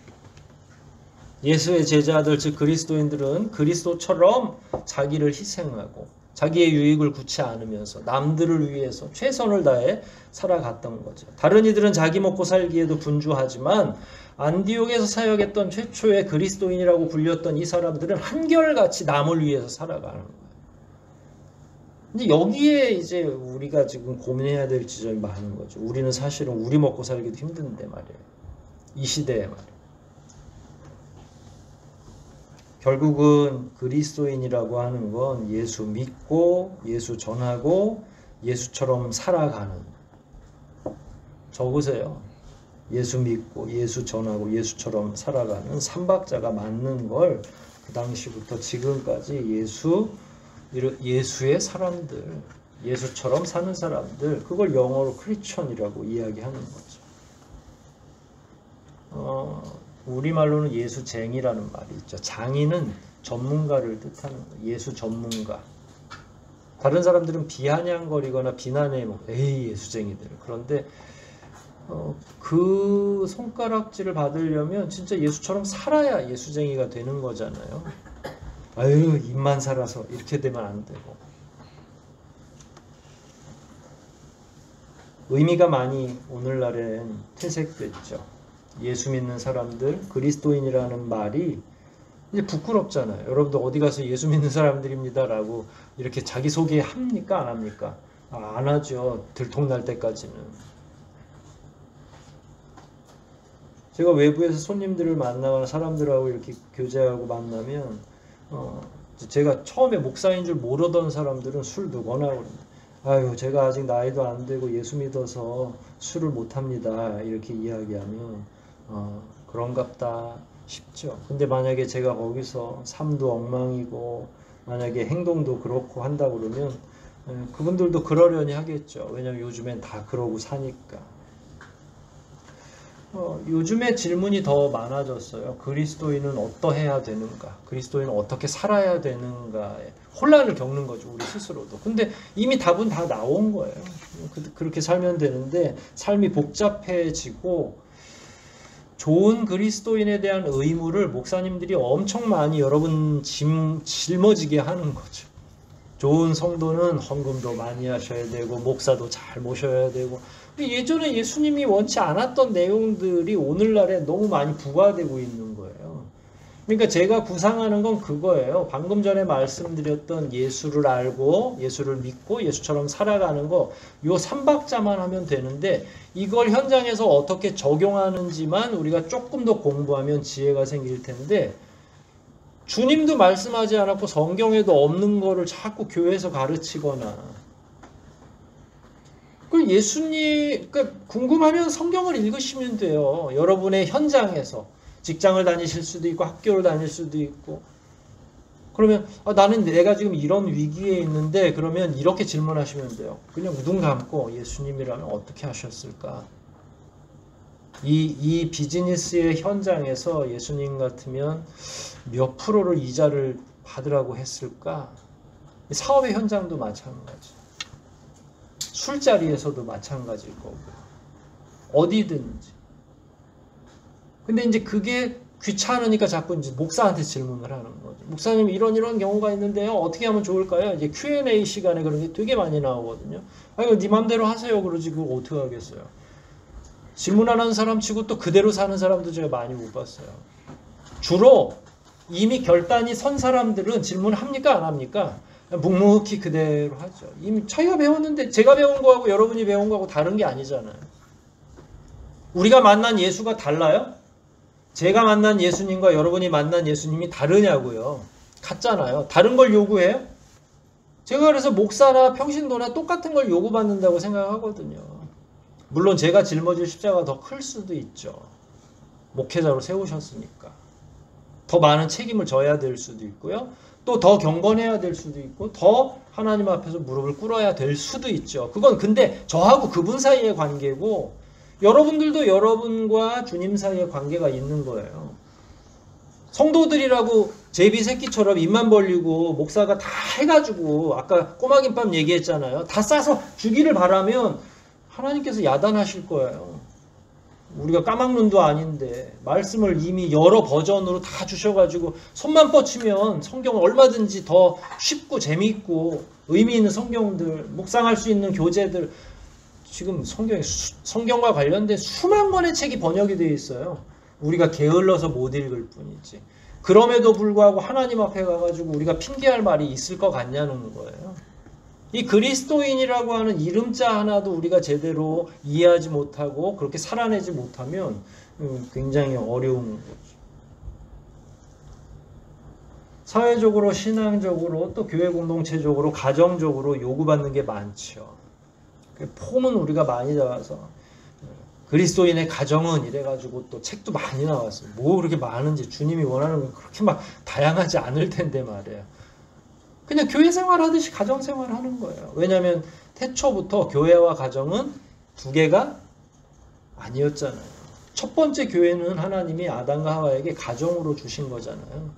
예수의 제자들 즉 그리스도인들은 그리스도처럼 자기를 희생하고 자기의 유익을 구치 않으면서 남들을 위해서 최선을 다해 살아갔던 거죠. 다른 이들은 자기 먹고 살기에도 분주하지만 안디옥에서 사역했던 최초의 그리스도인이라고 불렸던 이 사람들은 한결같이 남을 위해서 살아가는 거예요. 근데 여기에 이제 우리가 지금 고민해야 될 지점이 많은 거죠. 우리는 사실은 우리 먹고 살기도 힘든데 말이에요. 이 시대에 말이에요. 결국은 그리스도인이라고 하는 건 예수 믿고 예수 전하고 예수처럼 살아가는. 적으세요. 예수 믿고 예수 전하고 예수처럼 살아가는 삼박자가 맞는 걸 그 당시부터 지금까지 예수의 사람들, 예수처럼 사는 사람들, 그걸 영어로 크리스천이라고 이야기하는 거죠. 우리말로는 예수쟁이라는 말이 있죠. 장인은 전문가를 뜻하는 거예요. 예수 전문가. 다른 사람들은 비아냥거리거나 비난해 에이 예수쟁이들. 그런데 그 손가락질을 받으려면 진짜 예수처럼 살아야 예수쟁이가 되는 거잖아요. 아유 입만 살아서 이렇게 되면 안 되고. 의미가 많이 오늘날엔 퇴색됐죠. 예수 믿는 사람들, 그리스도인이라는 말이 이제 부끄럽잖아요. 여러분들 어디 가서 예수 믿는 사람들입니다 라고 이렇게 자기소개 합니까? 안 합니까? 안 하죠. 들통날 때까지는. 제가 외부에서 손님들을 만나거나 사람들하고 이렇게 교제하고 만나면 제가 처음에 목사인 줄 모르던 사람들은 술 누구나 그럽니다. 아유 제가 아직 나이도 안 되고 예수 믿어서 술을 못합니다. 이렇게 이야기하면 그런갑다 싶죠. 근데 만약에 제가 거기서 삶도 엉망이고 만약에 행동도 그렇고 한다 그러면 그분들도 그러려니 하겠죠. 왜냐하면 요즘엔 다 그러고 사니까. 요즘에 질문이 더 많아졌어요. 그리스도인은 어떠해야 되는가? 그리스도인은 어떻게 살아야 되는가에 혼란을 겪는 거죠. 우리 스스로도. 근데 이미 답은 다 나온 거예요. 그렇게 살면 되는데 삶이 복잡해지고 좋은 그리스도인에 대한 의무를 목사님들이 엄청 많이 여러분 짊어지게 하는 거죠. 좋은 성도는 헌금도 많이 하셔야 되고 목사도 잘 모셔야 되고. 예전에 예수님이 원치 않았던 내용들이 오늘날에 너무 많이 부과되고 있는 거예요. 그러니까 제가 구상하는 건 그거예요. 방금 전에 말씀드렸던 예수를 알고 예수를 믿고 예수처럼 살아가는 거, 요 3박자만 하면 되는데 이걸 현장에서 어떻게 적용하는지만 우리가 조금 더 공부하면 지혜가 생길 텐데, 주님도 말씀하지 않았고 성경에도 없는 거를 자꾸 교회에서 가르치거나, 그 예수님, 그러니까 궁금하면 성경을 읽으시면 돼요. 여러분의 현장에서 직장을 다니실 수도 있고 학교를 다닐 수도 있고. 그러면 나는 내가 지금 이런 위기에 있는데, 그러면 이렇게 질문하시면 돼요. 그냥 눈 감고 예수님이라면 어떻게 하셨을까? 이 비즈니스의 현장에서 예수님 같으면 몇 프로를 이자를 받으라고 했을까? 사업의 현장도 마찬가지. 술자리에서도 마찬가지일 거고. 어디든지. 근데 이제 그게 귀찮으니까 자꾸 이제 목사한테 질문을 하는 거죠. 목사님, 이런 경우가 있는데요. 어떻게 하면 좋을까요? 이제 Q&A 시간에 그런 게 되게 많이 나오거든요. 아니, 네 맘대로 하세요. 그러지. 그거 어떻게 하겠어요? 질문 안 하는 사람 치고 또 그대로 사는 사람도 제가 많이 못 봤어요. 주로 이미 결단이 선 사람들은 질문합니까? 안 합니까? 묵묵히 그대로 하죠. 이미 자기가 배웠는데, 제가 배운 거하고 여러분이 배운 거하고 다른 게 아니잖아요. 우리가 만난 예수가 달라요? 제가 만난 예수님과 여러분이 만난 예수님이 다르냐고요. 같잖아요. 다른 걸 요구해요? 제가 그래서 목사나 평신도나 똑같은 걸 요구받는다고 생각하거든요. 물론 제가 짊어질 십자가가 더 클 수도 있죠. 목회자로 세우셨으니까. 더 많은 책임을 져야 될 수도 있고요. 또 더 경건해야 될 수도 있고, 더 하나님 앞에서 무릎을 꿇어야 될 수도 있죠. 그건 근데 저하고 그분 사이의 관계고, 여러분들도 여러분과 주님 사이의 관계가 있는 거예요. 성도들이라고 제비 새끼처럼 입만 벌리고 목사가 다 해가지고, 아까 꼬마김밥 얘기했잖아요. 다 싸서 주기를 바라면 하나님께서 야단하실 거예요. 우리가 까막눈도 아닌데 말씀을 이미 여러 버전으로 다 주셔가지고 손만 뻗치면 성경을 얼마든지 더 쉽고 재미있고 의미 있는 성경들, 묵상할 수 있는 교재들, 지금 성경과 관련된 수만 권의 책이 번역이 되어 있어요. 우리가 게을러서 못 읽을 뿐이지. 그럼에도 불구하고 하나님 앞에 가가지고 우리가 핑계할 말이 있을 것 같냐는 거예요. 이 그리스도인이라고 하는 이름자 하나도 우리가 제대로 이해하지 못하고 그렇게 살아내지 못하면 굉장히 어려운 거죠. 사회적으로, 신앙적으로, 또 교회 공동체적으로, 가정적으로 요구받는 게 많죠. 폼은 우리가 많이 잡아서 그리스도인의 가정은 이래가지고 또 책도 많이 나왔어요. 뭐 그렇게 많은지, 주님이 원하는 건 그렇게 막 다양하지 않을 텐데 말이에요. 그냥 교회 생활하듯이 가정 생활하는 거예요. 왜냐하면 태초부터 교회와 가정은 두 개가 아니었잖아요. 첫 번째 교회는 하나님이 아담과 하와에게 가정으로 주신 거잖아요.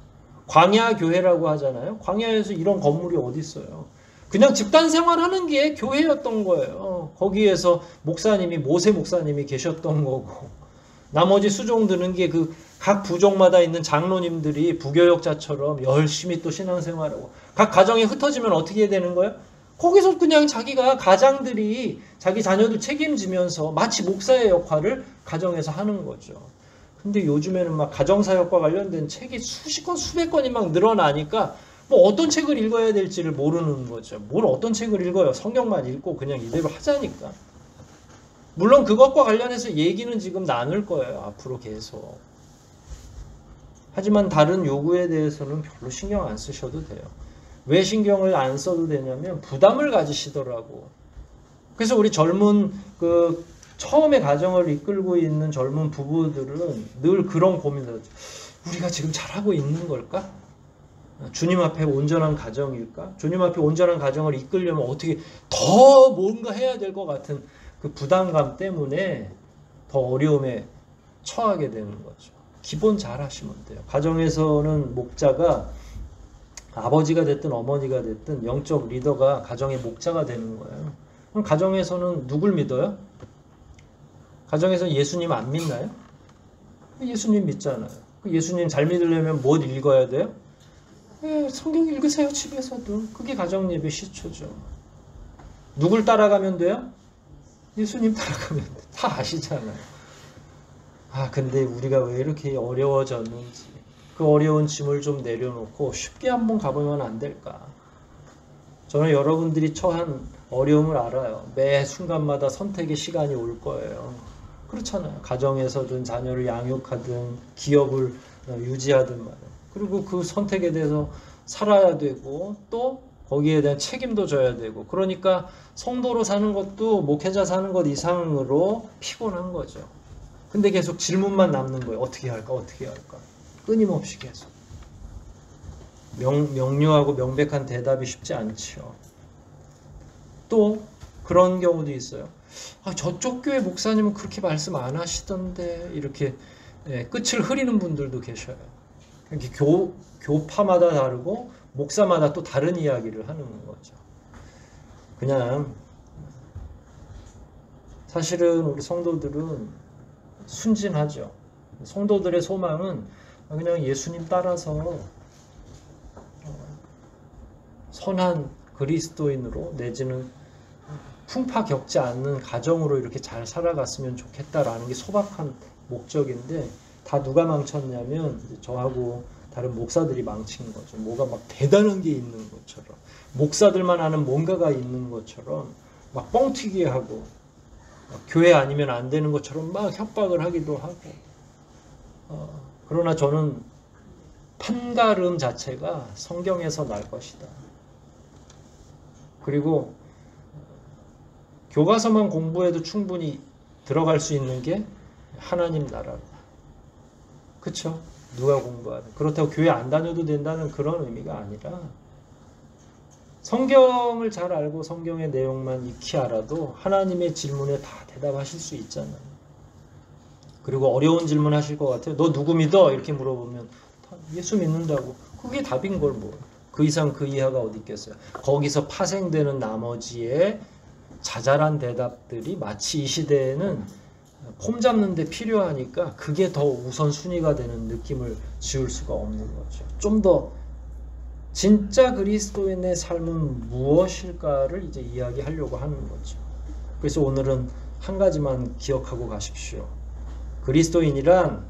광야 교회라고 하잖아요. 광야에서 이런 건물이 어디 있어요. 그냥 집단 생활하는 게 교회였던 거예요. 거기에서 목사님이, 모세 목사님이 계셨던 거고, 나머지 수종드는 게 그 각 부족마다 있는 장로님들이 부교역자처럼 열심히 또 신앙생활하고, 각 가정에 흩어지면 어떻게 되는 거예요? 거기서 그냥 자기가, 가장들이 자기 자녀들 책임지면서 마치 목사의 역할을 가정에서 하는 거죠. 근데 요즘에는 막 가정사역과 관련된 책이 수십 권, 수백 권이 막 늘어나니까 뭐 어떤 책을 읽어야 될지를 모르는 거죠. 뭘 어떤 책을 읽어요? 성경만 읽고 그냥 이대로 하자니까. 물론 그것과 관련해서 얘기는 지금 나눌 거예요. 앞으로 계속. 하지만 다른 요구에 대해서는 별로 신경 안 쓰셔도 돼요. 왜 신경을 안 써도 되냐면 부담을 가지시더라고. 그래서 우리 젊은 처음에 가정을 이끌고 있는 젊은 부부들은 늘 그런 고민을 하죠. 우리가 지금 잘하고 있는 걸까? 주님 앞에 온전한 가정일까? 주님 앞에 온전한 가정을 이끌려면 어떻게 더 뭔가 해야 될 것 같은 그 부담감 때문에 더 어려움에 처하게 되는 거죠. 기본 잘 하시면 돼요. 가정에서는 목자가 아버지가 됐든 어머니가 됐든 영적 리더가 가정의 목자가 되는 거예요. 그럼 가정에서는 누굴 믿어요? 가정에서는 예수님 안 믿나요? 예수님 믿잖아요. 예수님 잘 믿으려면 뭘 읽어야 돼요? 성경 읽으세요, 집에서도. 그게 가정 예배 시초죠. 누굴 따라가면 돼요? 예수님 따라가면 돼요. 다 아시잖아요. 근데 우리가 왜 이렇게 어려워졌는지, 그 어려운 짐을 좀 내려놓고 쉽게 한번 가보면 안 될까? 저는 여러분들이 처한 어려움을 알아요. 매 순간마다 선택의 시간이 올 거예요. 그렇잖아요. 가정에서든 자녀를 양육하든 기업을 유지하든 말이에요. 그리고 그 선택에 대해서 살아야 되고 또 거기에 대한 책임도 져야 되고, 그러니까 성도로 사는 것도 목회자 사는 것 이상으로 피곤한 거죠. 근데 계속 질문만 남는 거예요. 어떻게 할까? 어떻게 할까? 끊임없이 계속. 명료하고 명백한 대답이 쉽지 않죠. 또 그런 경우도 있어요. 저쪽 교회 목사님은 그렇게 말씀 안 하시던데, 이렇게 끝을 흐리는 분들도 계셔요. 이렇게 교파마다 다르고 목사마다 또 다른 이야기를 하는 거죠. 그냥 사실은 우리 성도들은 순진하죠. 성도들의 소망은 그냥 예수님 따라서 선한 그리스도인으로 내지는 풍파 겪지 않는 가정으로 이렇게 잘 살아갔으면 좋겠다라는 게 소박한 목적인데, 다 누가 망쳤냐면 저하고 다른 목사들이 망친 거죠. 뭐가 막 대단한 게 있는 것처럼, 목사들만 아는 뭔가가 있는 것처럼 막 뻥튀기 하고, 교회 아니면 안 되는 것처럼 막 협박을 하기도 하고. 그러나 저는 판가름 자체가 성경에서 날 것이다. 그리고 교과서만 공부해도 충분히 들어갈 수 있는 게 하나님 나라다. 그쵸? 누가 공부하든. 그렇다고 교회 안 다녀도 된다는 그런 의미가 아니라, 성경을 잘 알고 성경의 내용만 익히 알아도 하나님의 질문에 다 대답하실 수 있잖아요. 그리고 어려운 질문 하실 것 같아요. 너 누구 믿어? 이렇게 물어보면 예수 믿는다고. 그게 답인 걸 뭐. 그 이상 그 이하가 어디 있겠어요. 거기서 파생되는 나머지의 자잘한 대답들이 마치 이 시대에는 폼 잡는 데 필요하니까 그게 더 우선순위가 되는 느낌을 지울 수가 없는 거죠. 좀 더 진짜 그리스도인의 삶은 무엇일까를 이제 이야기하려고 하는 거죠. 그래서 오늘은 한 가지만 기억하고 가십시오. 그리스도인이란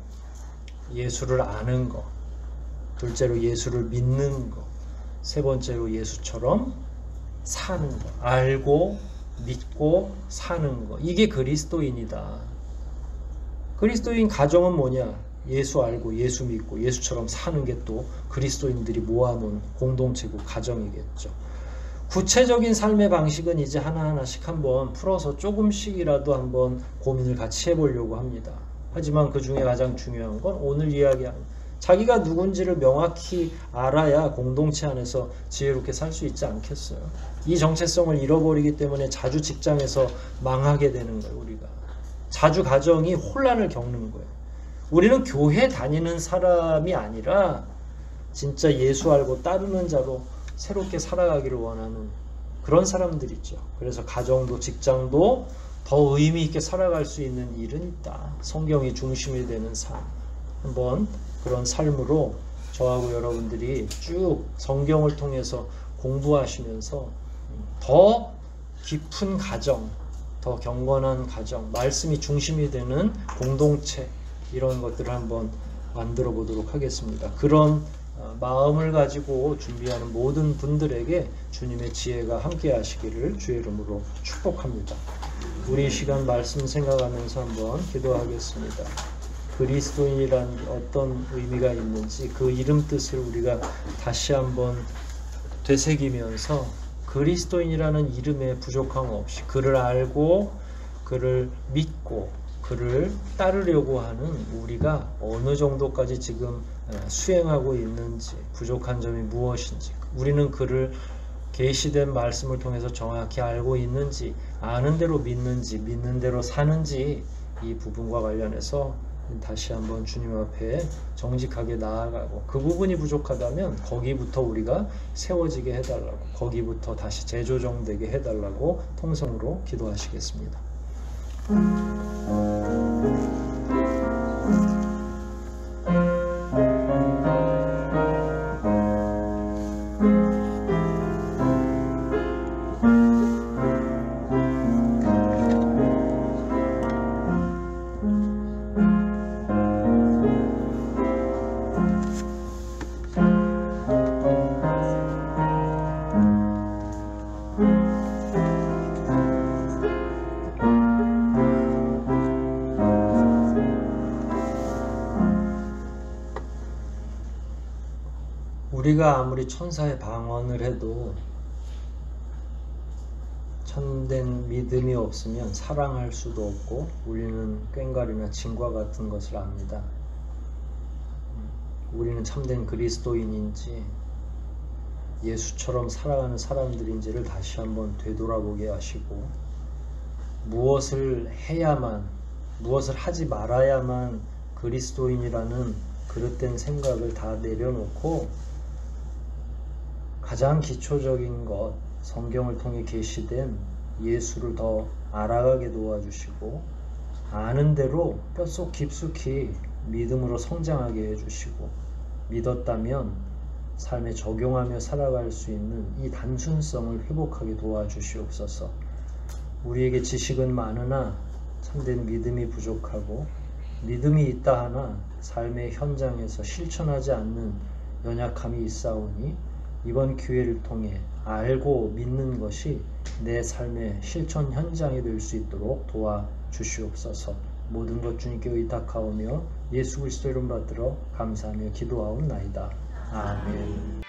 예수를 아는 것, 둘째로 예수를 믿는 것, 세 번째로 예수처럼 사는 것, 알고 믿고 사는 것, 이게 그리스도인이다. 그리스도인 가정은 뭐냐? 예수 알고 예수 믿고 예수처럼 사는 게 또 그리스도인들이 모아놓은 공동체고 가정이겠죠. 구체적인 삶의 방식은 이제 하나하나씩 한번 풀어서 조금씩이라도 한번 고민을 같이 해보려고 합니다. 하지만 그 중에 가장 중요한 건 오늘 이야기하는 자기가 누군지를 명확히 알아야 공동체 안에서 지혜롭게 살 수 있지 않겠어요? 이 정체성을 잃어버리기 때문에 자주 직장에서 망하게 되는 거예요. 우리가 자주 가정이 혼란을 겪는 거예요. 우리는 교회 다니는 사람이 아니라 진짜 예수 알고 따르는 자로 새롭게 살아가기를 원하는 그런 사람들이죠. 그래서 가정도 직장도 더 의미 있게 살아갈 수 있는 일은 있다. 성경이 중심이 되는 삶. 한번 그런 삶으로 저하고 여러분들이 쭉 성경을 통해서 공부하시면서 더 깊은 가정, 더 경건한 가정, 말씀이 중심이 되는 공동체, 이런 것들을 한번 만들어 보도록 하겠습니다. 그런 마음을 가지고 준비하는 모든 분들에게 주님의 지혜가 함께 하시기를 주의 이름으로 축복합니다. 우리 시간 말씀 생각하면서 한번 기도하겠습니다. 그리스도인이란 어떤 의미가 있는지 그 이름 뜻을 우리가 다시 한번 되새기면서 그리스도인이라는 이름에 부족함 없이 그를 알고 그를 믿고 그를 따르려고 하는 우리가 어느 정도까지 지금 수행하고 있는지, 부족한 점이 무엇인지, 우리는 그를 계시된 말씀을 통해서 정확히 알고 있는지, 아는 대로 믿는지, 믿는 대로 사는지, 이 부분과 관련해서 다시 한번 주님 앞에 정직하게 나아가고, 그 부분이 부족하다면 거기부터 우리가 세워지게 해달라고, 거기부터 다시 재조정되게 해달라고 통성으로 기도하시겠습니다. 우리가 아무리 천사의 방언을 해도 참된 믿음이 없으면 사랑할 수도 없고, 우리는 꽹과리나 진과 같은 것을 압니다. 우리는 참된 그리스도인인지 예수처럼 살아가는 사람들인지를 다시 한번 되돌아보게 하시고, 무엇을 해야만, 무엇을 하지 말아야만 그리스도인이라는 그릇된 생각을 다 내려놓고 가장 기초적인 것, 성경을 통해 계시된 예수를 더 알아가게 도와주시고, 아는 대로 뼛속 깊숙이 믿음으로 성장하게 해주시고, 믿었다면 삶에 적용하며 살아갈 수 있는 이 단순성을 회복하게 도와주시옵소서. 우리에게 지식은 많으나 참된 믿음이 부족하고, 믿음이 있다 하나 삶의 현장에서 실천하지 않는 연약함이 있사오니, 이번 기회를 통해 알고 믿는 것이 내 삶의 실천 현장이 될 수 있도록 도와주시옵소서. 모든 것 주님께 의탁하오며 예수 그리스도 이름 받들어 감사하며 기도하옵나이다. 아멘.